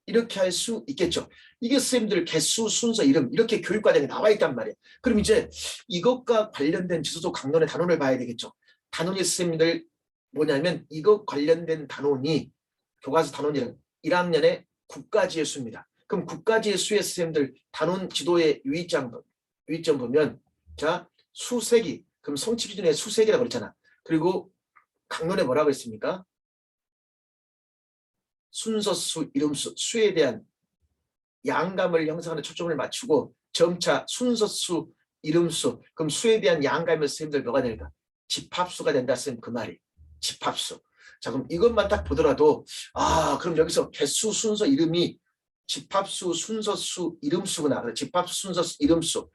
이렇게 할 수 있겠죠. 이게 선생님들 개수, 순서, 이름 이렇게 교육과정에 나와 있단 말이에요. 그럼 이제 이것과 관련된 지도서 강론의 단원을 봐야 되겠죠. 단원이 선생님들 뭐냐면 이것 관련된 단원이 교과서 단원이란 1학년의 국가지의 수입니다. 그럼 국가지의 수의 선생님들 단원 지도의 유의점 보면 자 수세기 그럼 성취 기준의 수세기라고 그랬잖아. 그리고 강론에 뭐라고 했습니까? 순서수, 이름수, 수에 대한 양감을 형성하는 초점을 맞추고 점차 순서수, 이름수, 그럼 수에 대한 양감을 선생님들 뭐가 될까? 집합수가 된다 선생님 그 말이. 집합수. 자 그럼 이것만 딱 보더라도 아 그럼 여기서 개수, 순서, 이름이 집합수, 순서수, 이름수구나. 집합수, 순서수, 이름수.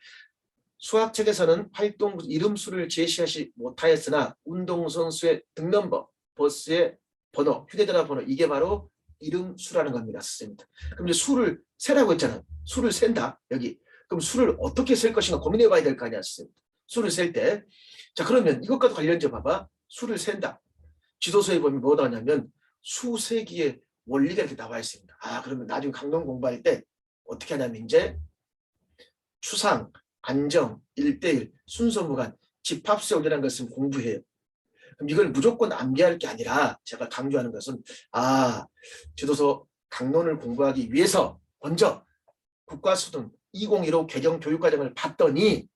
수학책에서는 활동 이름수를 제시하지 못하였으나 운동선수의 등넘버, 버스의 번호, 휴대전화 번호 이게 바로 이름수라는 겁니다. 선생님들. 그럼 이제 수를 세라고 했잖아요. 수를 센다. 여기. 그럼 수를 어떻게 셀 것인가 고민해 봐야 될 거 아니야. 선생님들. 수를 셀 때. 자 그러면 이것과도 관련져 봐봐. 수를 센다. 지도서에 보면 뭐가 나오냐면 수세기의 원리가 이렇게 나와 있습니다. 아 그러면 나중에 강론 공부할 때 어떻게 하냐면 이제 추상, 안정, 1대1, 순서 무관, 집합수에 올리라는 것은 공부해요. 그럼 이걸 무조건 암기할 게 아니라 제가 강조하는 것은 아 지도서 강론을 공부하기 위해서 먼저 국가수능 2015 개정교육과정을 봤더니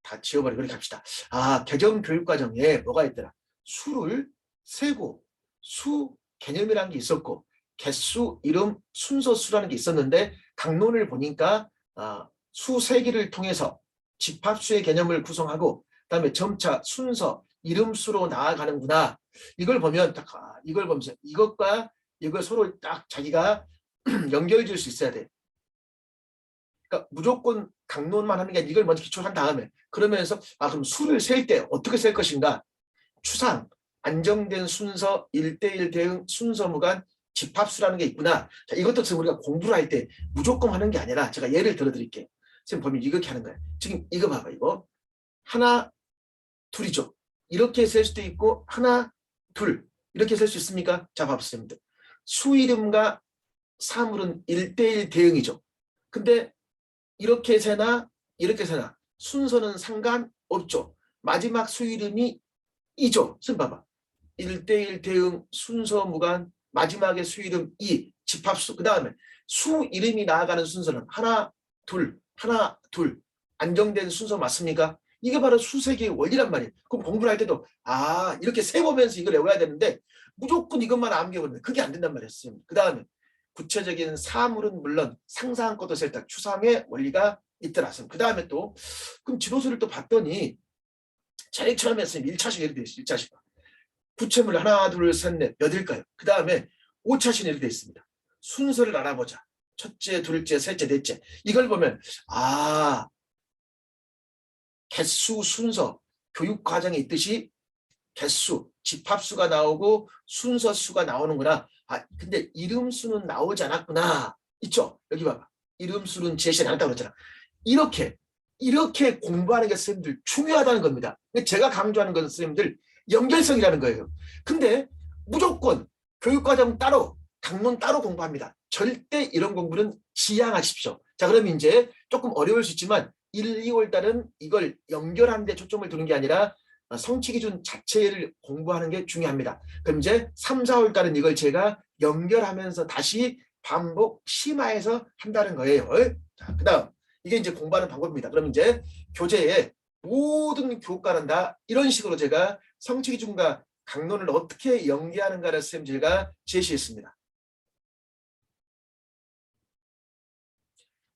다 지워버리고 이렇게 합시다. 아 개정교육과정에 뭐가 있더라. 수를 세고 수 개념이라는 게 있었고 개수, 이름, 순서수라는 게 있었는데 강론을 보니까 수 세기를 통해서 집합수의 개념을 구성하고 그다음에 점차 순서, 이름수로 나아가는구나. 이걸 보면 딱 이걸 보면서 이것과 이걸 서로 딱 자기가 연결질 수 있어야 돼. 그러니까 무조건 강론만 하는 게 아니라 이걸 먼저 기초한 다음에 그러면서 그럼 수를 셀 때 어떻게 셀 것인가? 추상, 안정된 순서, 1대1 대응, 순서 무관, 집합수라는 게 있구나. 자, 이것도 지금 우리가 공부를 할 때 무조건 하는 게 아니라 제가 예를 들어 드릴게요. 선생님 보면 이렇게 하는 거예요. 지금 이거 봐봐. 이거 하나, 둘이죠. 이렇게 셀 수도 있고 하나, 둘 이렇게 셀 수 있습니까? 자, 봐보세요. 수 이름과 사물은 1대1 대응이죠. 근데 이렇게 세나 이렇게 세나 순서는 상관없죠. 마지막 수 이름이 이죠. 지금 봐봐. 1대1 대응 순서 무관 마지막에 수 이름 2 집합수 그 다음에 수 이름이 나아가는 순서는 하나 둘 안정된 순서 맞습니까? 이게 바로 수색의 원리란 말이에요. 그럼 공부를 할 때도 이렇게 세보면서 이걸 외워야 되는데 무조건 이것만 암기해버리면 그게 안 된단 말이었어요. 그 다음에 구체적인 사물은 물론 상상한 것도 살짝 추상의 원리가 있더라. 그 다음에 또 그럼 지도서를 또 봤더니 제일 처음에 했으면 1차식 예를 들어 있어요. 1차식 구체물 하나 둘 셋 넷 몇일까요? 그 다음에 5차식 예를 되어 있습니다. 순서를 알아보자. 첫째 둘째 셋째 넷째 이걸 보면 개수 순서 교육과정에 있듯이 개수 집합수가 나오고 순서수가 나오는구나. 근데 이름수는 나오지 않았구나. 있죠? 여기 봐봐. 이름수는 제시 안 했다고 그랬잖아. 이렇게 공부하는 게 선생님들 중요하다는 겁니다. 제가 강조하는 것은 선생님들 연결성이라는 거예요. 근데 무조건 교육과정 따로 강론 따로 공부합니다. 절대 이런 공부는 지양하십시오. 자, 그럼 이제 조금 어려울 수 있지만 1, 2월 달은 이걸 연결하는 데 초점을 두는 게 아니라 성취기준 자체를 공부하는 게 중요합니다. 그럼 이제 3, 4월 달은 이걸 제가 연결하면서 다시 반복 심화해서 한다는 거예요. 자, 그 다음 이게 이제 공부하는 방법입니다. 그럼 이제 교재에 모든 교과는 다 이런 식으로 제가 성취기준과 강론을 어떻게 연계하는가를 제가 제시했습니다.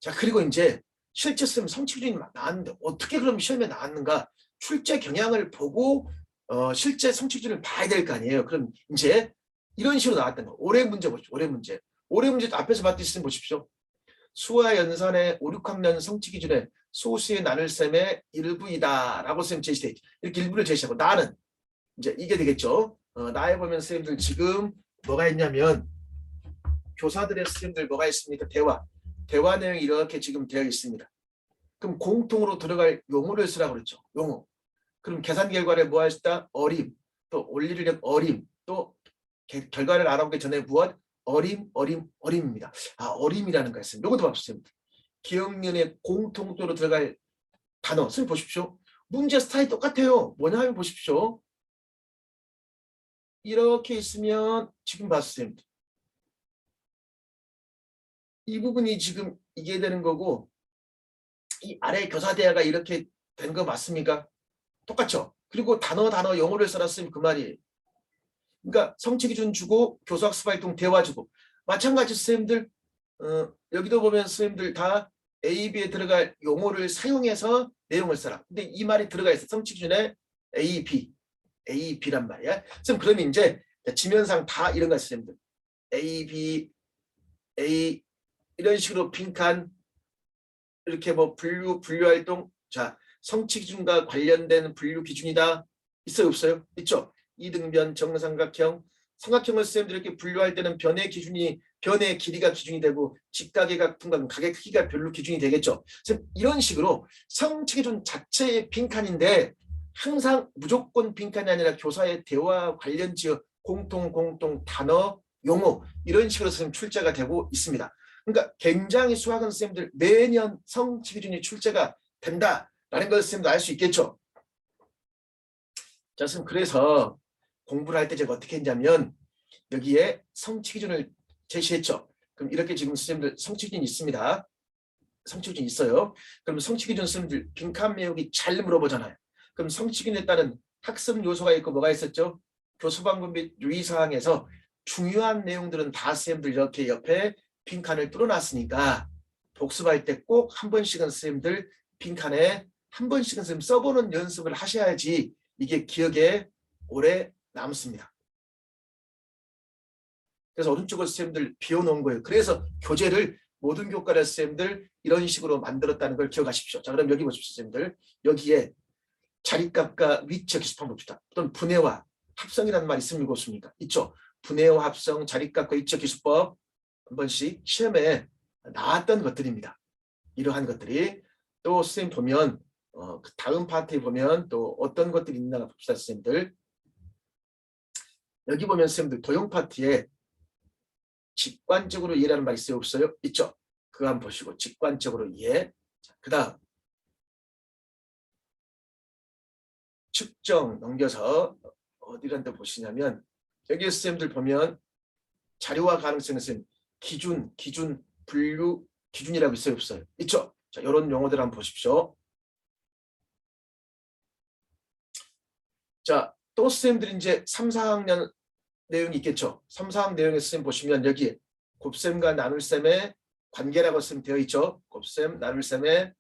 자, 그리고 이제 실제 성취기준이 나왔는데 어떻게 그럼 시험에 나왔는가? 출제 경향을 보고 실제 성취기준을 봐야 될 거 아니에요. 그럼 이제 이런 식으로 나왔던 거. 올해 문제 보십시오. 올해 문제도 앞에서 봤듯이 보십시오. 수와 연산의 5, 6학년 성취기준에 소수의 나눌셈의 일부이다라고 선생님 제시돼 있죠. 이렇게 일부를 제시하고 나는 이제 이게 되겠죠. 나에 보면 선생님들 지금 뭐가 있냐면 교사들의 선생님들 뭐가 있습니까? 대화 내용이 이렇게 지금 되어 있습니다. 그럼 공통으로 들어갈 용어를 쓰라고 그랬죠. 용어. 그럼 계산 결과를 뭐 하시다? 어림. 또 원리를 어림. 또 결과를 알아보기 전에 무엇? 어림입니다. 어림이라는 거 있습니다. 이것도 봐주세요. 기억력에 공통적으로 들어갈 단어. 선생님 보십시오. 문제 스타일이 똑같아요. 뭐냐 하면 보십시오. 이렇게 있으면 지금 봤어요. 이 부분이 지금 이게 되는 거고 이 아래 교사대화가 이렇게 된 거 맞습니까? 똑같죠? 그리고 단어 영어를 써놨으면 그 말이에요. 그러니까 성취기준 주고 교수학습활동 대화 주고 마찬가지 선생님들 여기도 보면 선생님들 다 A, B에 들어갈 용어를 사용해서 내용을 써라. 근데 이 말이 들어가 있어. 성취기준에 A, B란 말이야. 그러면 이제 지면상 다 이런 거 선생님들 A, B, A 이런 식으로 빈칸 이렇게 뭐 분류활동 자 성취기준과 관련된 분류 기준이다. 있어요 없어요? 있죠. 이등변 정삼각형 삼각형을 선생님들 이렇게 분류할 때는 변의 길이가 기준이 되고 직각의 각분과 각의 크기가 별로 기준이 되겠죠. 이런 식으로 성취기준 자체의 빈칸인데 항상 무조건 빈칸이 아니라 교사의 대화 관련 지역 공통 단어 용어 이런 식으로 선생님 출제가 되고 있습니다. 그러니까 굉장히 수학은 선생님들 매년 성취기준이 출제가 된다라는 걸 선생님도 알 수 있겠죠. 자, 선생님 그래서 공부를 할 때 제가 어떻게 했냐면 여기에 성취기준을 제시했죠. 그럼 이렇게 지금 선생님들 성취기준이 있습니다. 성취기준이 있어요. 그럼 성취기준 선생님들 빈칸 메우기 잘 물어보잖아요. 그럼 성취기준에 따른 학습 요소가 있고 뭐가 있었죠? 교수방법 및 유의사항에서 중요한 내용들은 다 선생님들 이렇게 옆에 빈칸을 뚫어놨으니까 복습할 때 꼭 한 번씩은 선생님들 빈칸에 한 번씩은 선생님 써보는 연습을 하셔야지 이게 기억에 오래 남습니다. 그래서 오른쪽을 선생님들 비워놓은 거예요. 그래서 교재를 모든 교과를 쌤들 이런 식으로 만들었다는 걸 기억하십시오. 자, 그럼 여기 보십시오, 쌤들. 여기에 자리값과 위치의 기습 방법이다. 또는 분해와 합성이라는 말이 있습니까? 없습니까? 있죠. 분해와 합성, 자리값과 위치의 기술법 한 번씩 시험에 나왔던 것들입니다. 이러한 것들이 또 선생님 보면 그 다음 파트에 보면 또 어떤 것들이 있나 봅시다, 선생님들. 여기 보면 선생님들 도형 파트에 직관적으로 이해라는 말이 있어요? 없어요? 있죠. 그거 한번 보시고 직관적으로 이해. 그 다음 측정 넘겨서 어디란데 보시냐면 여기 선생님들 보면 자료화 가능성은 기준, 분류, 기준이라고 있어요? 없어요? 있죠. 자, 이런 용어들 한번 보십시오. 자, 또 선생님들이 이제 3, 4학년 내용이 있겠죠. 3, 4학년 내용에 선생님 보시면 여기 곱셈과 나눌셈의 관계라고 선생님 되어 있죠. 곱셈, 나눌셈의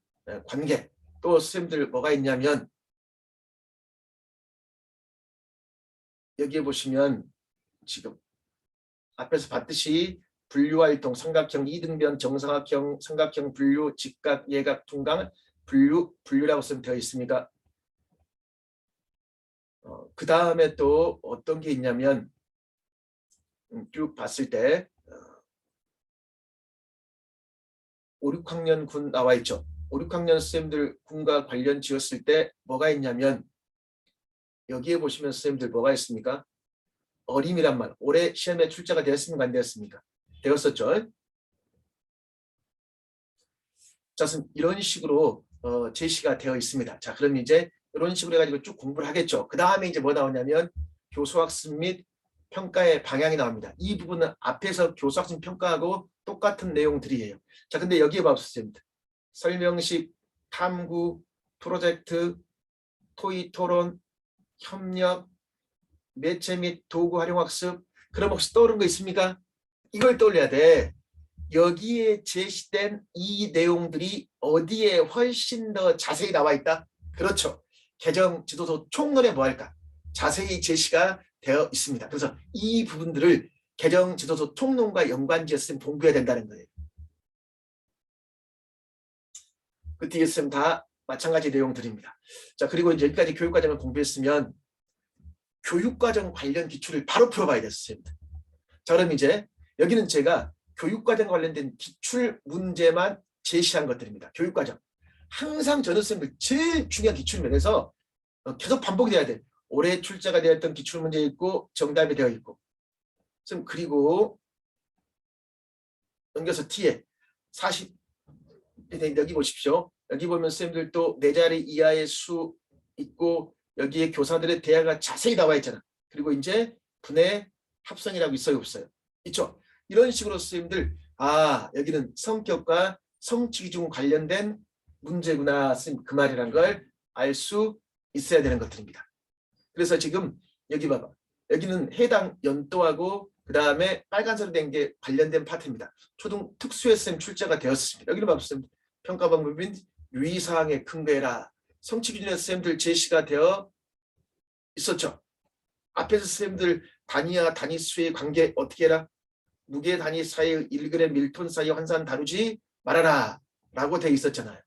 관계. 또 선생님들 뭐가 있냐면 여기에 보시면 지금 앞에서 봤듯이 분류활동, 삼각형, 이등변, 정사각형, 삼각형, 분류, 직각, 예각, 둔각, 분류라고 쓰면 되어 있습니다. 그 다음에 또 어떤 게 있냐면 쭉 봤을 때 5, 6학년 군 나와 있죠. 5, 6학년 선생님들 군과 관련 지었을 때 뭐가 있냐면 여기에 보시면 선생님들 뭐가 있습니까? 어림이란 말. 올해 시험에 출제가 되었습니까? 안 되었습니까? 되었었죠. 자, 이런 식으로 제시가 되어 있습니다. 자, 그럼 이제 이런 식으로 해가지고 쭉 공부를 하겠죠. 그 다음에 이제 뭐 나오냐면 교수학습 및 평가의 방향이 나옵니다. 이 부분은 앞에서 교수학습 평가하고 똑같은 내용들이에요. 자, 근데 여기에 봐보세요. 설명식, 탐구, 프로젝트, 토의 토론, 협력, 매체 및 도구 활용 학습. 그럼 혹시 떠오른 거 있습니까? 이걸 떠올려야 돼. 여기에 제시된 이 내용들이 어디에 훨씬 더 자세히 나와 있다? 그렇죠. 개정 지도서 총론에 뭐 할까? 자세히 제시가 되어 있습니다. 그래서 이 부분들을 개정 지도서 총론과 연관지어서 공부해야 된다는 거예요. 그 뒤에 쓰면 다 마찬가지 내용들입니다. 자, 그리고 이제 여기까지 교육과정을 공부했으면 교육과정 관련 기출을 바로 풀어봐야 됐습니다. 자, 그럼 이제 여기는 제가 교육과정 관련된 기출 문제만 제시한 것들입니다. 교육과정. 항상 저는 선생님들 제일 중요한 기출면에서 계속 반복이 돼야 돼. 올해 출제가 되었던 기출문제 있고 정답이 되어 있고. 그리고 넘겨서 T에 40 여기 보십시오. 여기 보면 선생님들 또 4자리 이하의 수 있고 여기에 교사들의 대화가 자세히 나와 있잖아. 그리고 이제 분해 합성이라고 있어요? 없어요? 있죠. 이런 식으로 선생님들 여기는 성격과 성취 기준 관련된 문제구나 선생님 그 말이라는 걸 알 수 있어야 되는 것들입니다. 그래서 지금 여기 봐봐. 여기는 해당 연도하고 그 다음에 빨간색으로 된 게 관련된 파트입니다. 초등 특수학생 출제가 되었습니다. 여기는 봐보세요. 평가 방법인 유의사항에 근거해라. 성취 기준의 선생님들 제시가 되어 있었죠. 앞에서 선생님들 단위와 단위수의 관계 어떻게 해라? 무게 단위 사이 1g 1톤 사이 환산 다루지 말아라 라고 되어 있었잖아요.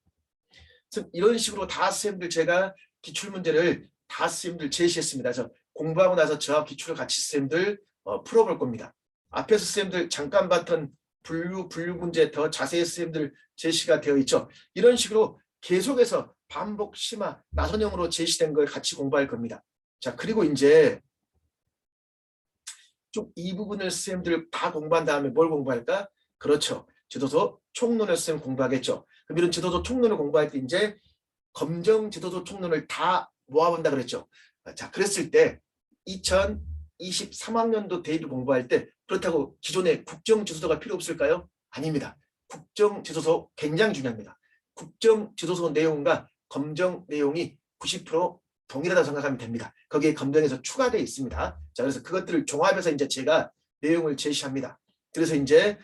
이런 식으로 다 선생님들 제가 기출문제를 다 선생님들 제시했습니다. 그래서 공부하고 나서 저와 기출을 같이 선생님들 풀어볼 겁니다. 앞에서 선생님들 잠깐 봤던 분류 문제 더 자세히 선생님들 제시가 되어 있죠. 이런 식으로 계속해서 반복, 심화, 나선형으로 제시된 걸 같이 공부할 겁니다. 자, 그리고 이제 쭉 이 부분을 선생님들 다 공부한 다음에 뭘 공부할까? 그렇죠. 지도서 총론을 선생님 공부하겠죠. 그럼 이런 지도서 총론을 공부할 때 이제 검정 지도서 총론을 다 모아본다 그랬죠. 자, 그랬을 때 2023학년도 대입 공부할 때 그렇다고 기존의 국정 지도서가 필요 없을까요? 아닙니다. 국정 지도서 굉장히 중요합니다. 국정 지도서 내용과 검정 내용이 90% 동일하다고 생각하면 됩니다. 거기에 검정에서 추가되어 있습니다. 자, 그래서 그것들을 종합해서 이제 제가 내용을 제시합니다. 그래서 이제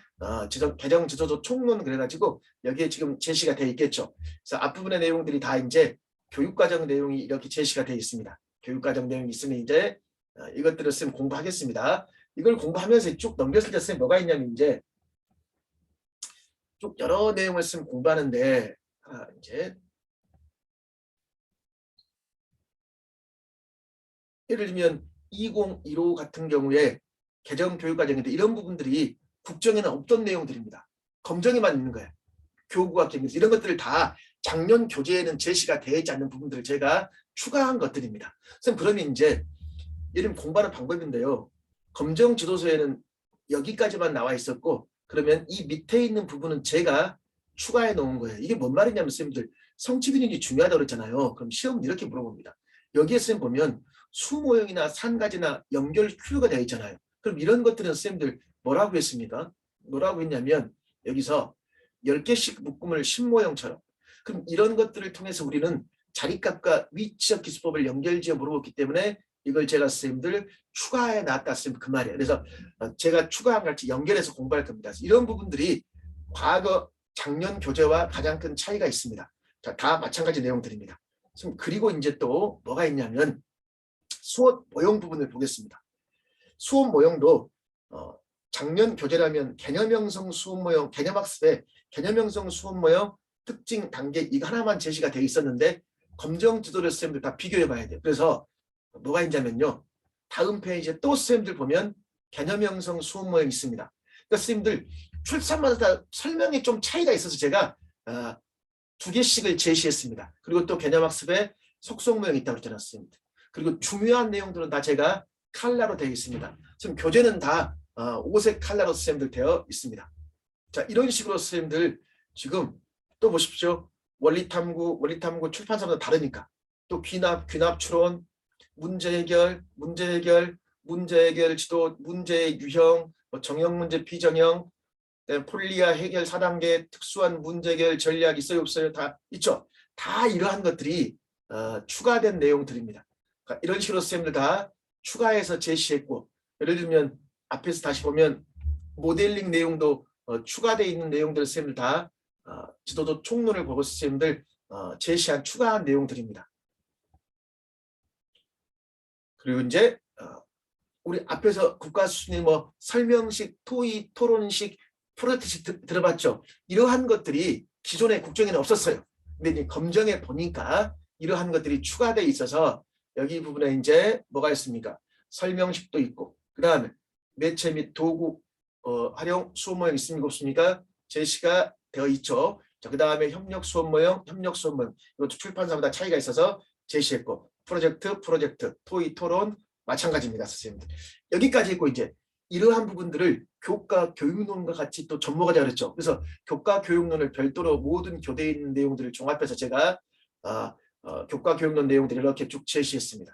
개정 지도서 총론 그래가지고 여기에 지금 제시가 되어 있겠죠. 그래서 앞부분의 내용들이 다 이제 교육과정 내용이 이렇게 제시가 되어 있습니다. 교육과정 내용이 있으면 이제 이것들을 쌤 공부하겠습니다. 이걸 공부하면서 쭉 넘겼을 때 쌤 뭐가 있냐면 이제 쭉 여러 내용을 씀 공부하는데 이제 예를 들면 2015 같은 경우에 개정 교육과정인데 이런 부분들이 국정에는 없던 내용들입니다. 검정에만 있는 거예요. 교구학적인 이런 것들을 다 작년 교재에는 제시가 되어 있지 않는 부분들을 제가 추가한 것들입니다. 선생님 그러면 이제 이름 공부하는 방법인데요. 검정 지도서에는 여기까지만 나와 있었고 그러면 이 밑에 있는 부분은 제가 추가해 놓은 거예요. 이게 뭔 말이냐면 선생님들 성취기능이 중요하다고 그랬잖아요. 그럼 시험은 이렇게 물어봅니다. 여기에 선생님 보면 수 모형이나 산가지나 연결 큐가 되어 있잖아요. 그럼 이런 것들은 선생님들 뭐라고 했습니까? 뭐라고 했냐면 여기서 10개씩 묶음을 신모형처럼 그럼 이런 것들을 통해서 우리는 자리값과 위치적 기수법을 연결지어 물어봤기 때문에 이걸 제가 선생님들 추가해 놨다 쓰면 그 말이에요. 그래서 제가 추가한 같이 연결해서 공부할 겁니다. 이런 부분들이 과거 작년 교재와 가장 큰 차이가 있습니다. 자, 다 마찬가지 내용들입니다. 그리고 이제 또 뭐가 있냐면 수업 모형 부분을 보겠습니다. 수업 모형도 작년 교재라면 개념형성 수업 모형, 개념학습에 개념형성 수업 모형 특징 단계 이거 하나만 제시가 되어 있었는데 검정 지도를 쌤들 다 비교해 봐야 돼요. 그래서 뭐가 있냐면요. 다음 페이지에 또 쌤들 보면 개념형성 수업 모형 있습니다. 그러니까 쌤들 출산마다 설명이 좀 차이가 있어서 제가 2개씩을 제시했습니다. 그리고 또 개념학습에 속성 모형이 있다고 그랬잖아요. 쌤들. 그리고 중요한 내용들은 다 제가 칼라로 되어 있습니다. 지금 교재는 다 오색 칼라로 쌤들 되어 있습니다. 자, 이런 식으로 쌤들 지금 또 보십시오. 원리탐구 출판사마다 다르니까 또 귀납 추론, 문제 해결 지도, 문제 유형, 정형 문제, 비정형, 폴리아 해결 4단계, 특수한 문제 해결 전략 있어요 없어요? 다 있죠. 다 이러한 것들이 추가된 내용들입니다. 그러니까 이런 식으로 쌤들 다 추가해서 제시했고 예를 들면 앞에서 다시 보면 모델링 내용도 추가되어 있는 내용들을 쌤들 다 지도도 총론을 보고 쌤들 제시한 추가한 내용들입니다. 그리고 이제 우리 앞에서 국가 수준의 뭐 설명식, 토의, 토론식, 프로젝트식 들어봤죠. 이러한 것들이 기존의 국정에는 없었어요. 근데 이제 검정에 보니까 이러한 것들이 추가되어 있어서 여기 부분에 이제 뭐가 있습니까? 설명식도 있고 그 다음에 매체 및 도구 활용 수업 모형 있습니까? 없습니까? 제시가 되어 있죠. 자, 그 다음에 협력 수업 모형, 이것도 출판사마다 차이가 있어서 제시했고 프로젝트, 토의, 토론 마찬가지입니다. 선생님들. 여기까지 있고 이제 이러한 부분들을 교과 교육론과 같이 또 접목하자 그랬죠. 그래서 교과 교육론을 별도로 모든 교대에 있는 내용들을 종합해서 제가 교과 교육론 내용들을 이렇게 쭉 제시했습니다.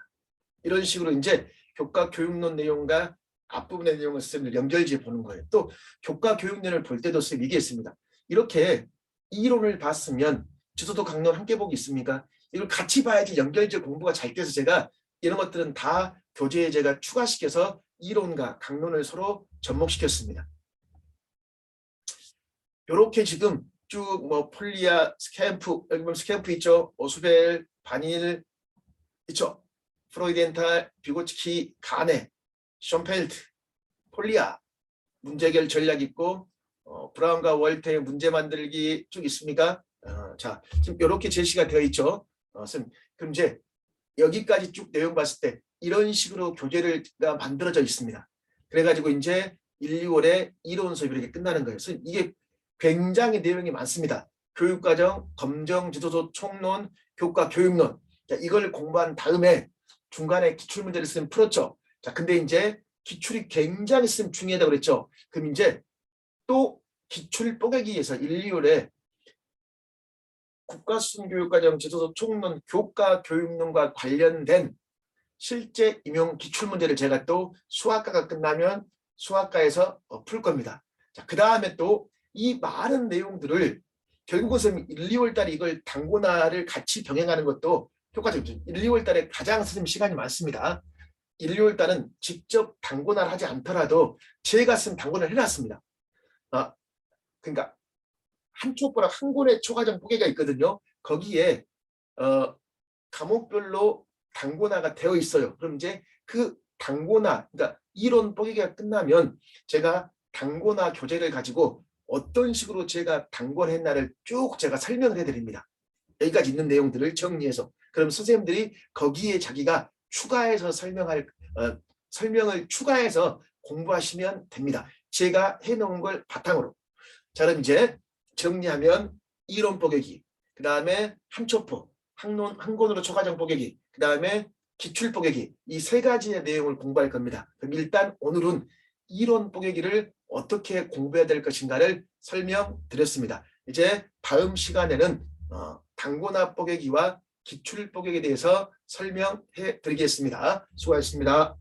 이런 식으로 이제 교과 교육론 내용과 앞부분의 내용을 쌤들 연결지어 보는 거예요. 또 교과 교육론을 볼 때도 쌤 얘기했습니다. 이렇게 이론을 봤으면 지도도 강론 함께 보기 있습니까? 이걸 같이 봐야지 연결지어 공부가 잘 돼서 제가 이런 것들은 다 교재에 제가 추가시켜서 이론과 강론을 서로 접목시켰습니다. 이렇게 지금 쭉 뭐 폴리아, 스캠프, 여기 보면 스캠프 있죠. 오스벨, 바닐 있죠. 프로이덴탈, 비고츠키, 가네, 숀펠트, 폴리아, 문제 해결 전략 있고 브라운과 월트의 문제 만들기 쭉 있습니까? 자, 지금 이렇게 제시가 되어 있죠. 그럼 이제 여기까지 쭉 내용 봤을 때 이런 식으로 교재가 만들어져 있습니다. 그래가지고 이제 1, 2월에 이론 수업이 이렇게 끝나는 거예요. 그래서 이게 굉장히 내용이 많습니다. 교육과정, 검정, 지도서, 총론, 교과, 교육론. 자, 이걸 공부한 다음에 중간에 기출문제를 쓰면 풀었죠. 자, 근데 이제 기출이 굉장히 쓰면 중요하다고 그랬죠. 그럼 이제 또 기출 뽀개기에서 1, 2월에 국가수준교육과정 지도서 총론 교과 교육론과 관련된 실제 임용 기출문제를 제가 또 수학과가 끝나면 수학과에서 풀 겁니다. 자, 그 다음에 또 이 많은 내용들을 결국은 1, 2월 달에 이걸 단고나를 같이 병행하는 것도 효과적이죠. 1, 2월 달에 가장 선생님 시간이 많습니다. 1, 2월 달은 직접 단고나를 하지 않더라도 제가 쓴 단고나를 해놨습니다. 그러니까 한 초보랑 한 권의 초과정 뽀개가 있거든요. 거기에 과목별로 단고나가 되어 있어요. 그럼 이제 그 단고나, 그러니까 이론 뽀개기가 끝나면 제가 단고나 교재를 가지고 어떤 식으로 제가 단권했나를 쭉 제가 설명을 해드립니다. 여기까지 있는 내용들을 정리해서 그럼 선생님들이 거기에 자기가 추가해서 설명을 추가해서 공부하시면 됩니다. 제가 해놓은 걸 바탕으로. 자, 그럼 이제 정리하면 이론 뽀개기, 그 다음에 함초포, 항곤으로 초과정 뽀개기, 그 다음에 기출 뽀개기, 이 세 가지의 내용을 공부할 겁니다. 그럼 일단 오늘은 이론 뽀개기를 어떻게 공부해야 될 것인가를 설명드렸습니다. 이제 다음 시간에는 단권화 뽀개기와 기출 뽀개기에 대해서 설명해 드리겠습니다. 수고하셨습니다.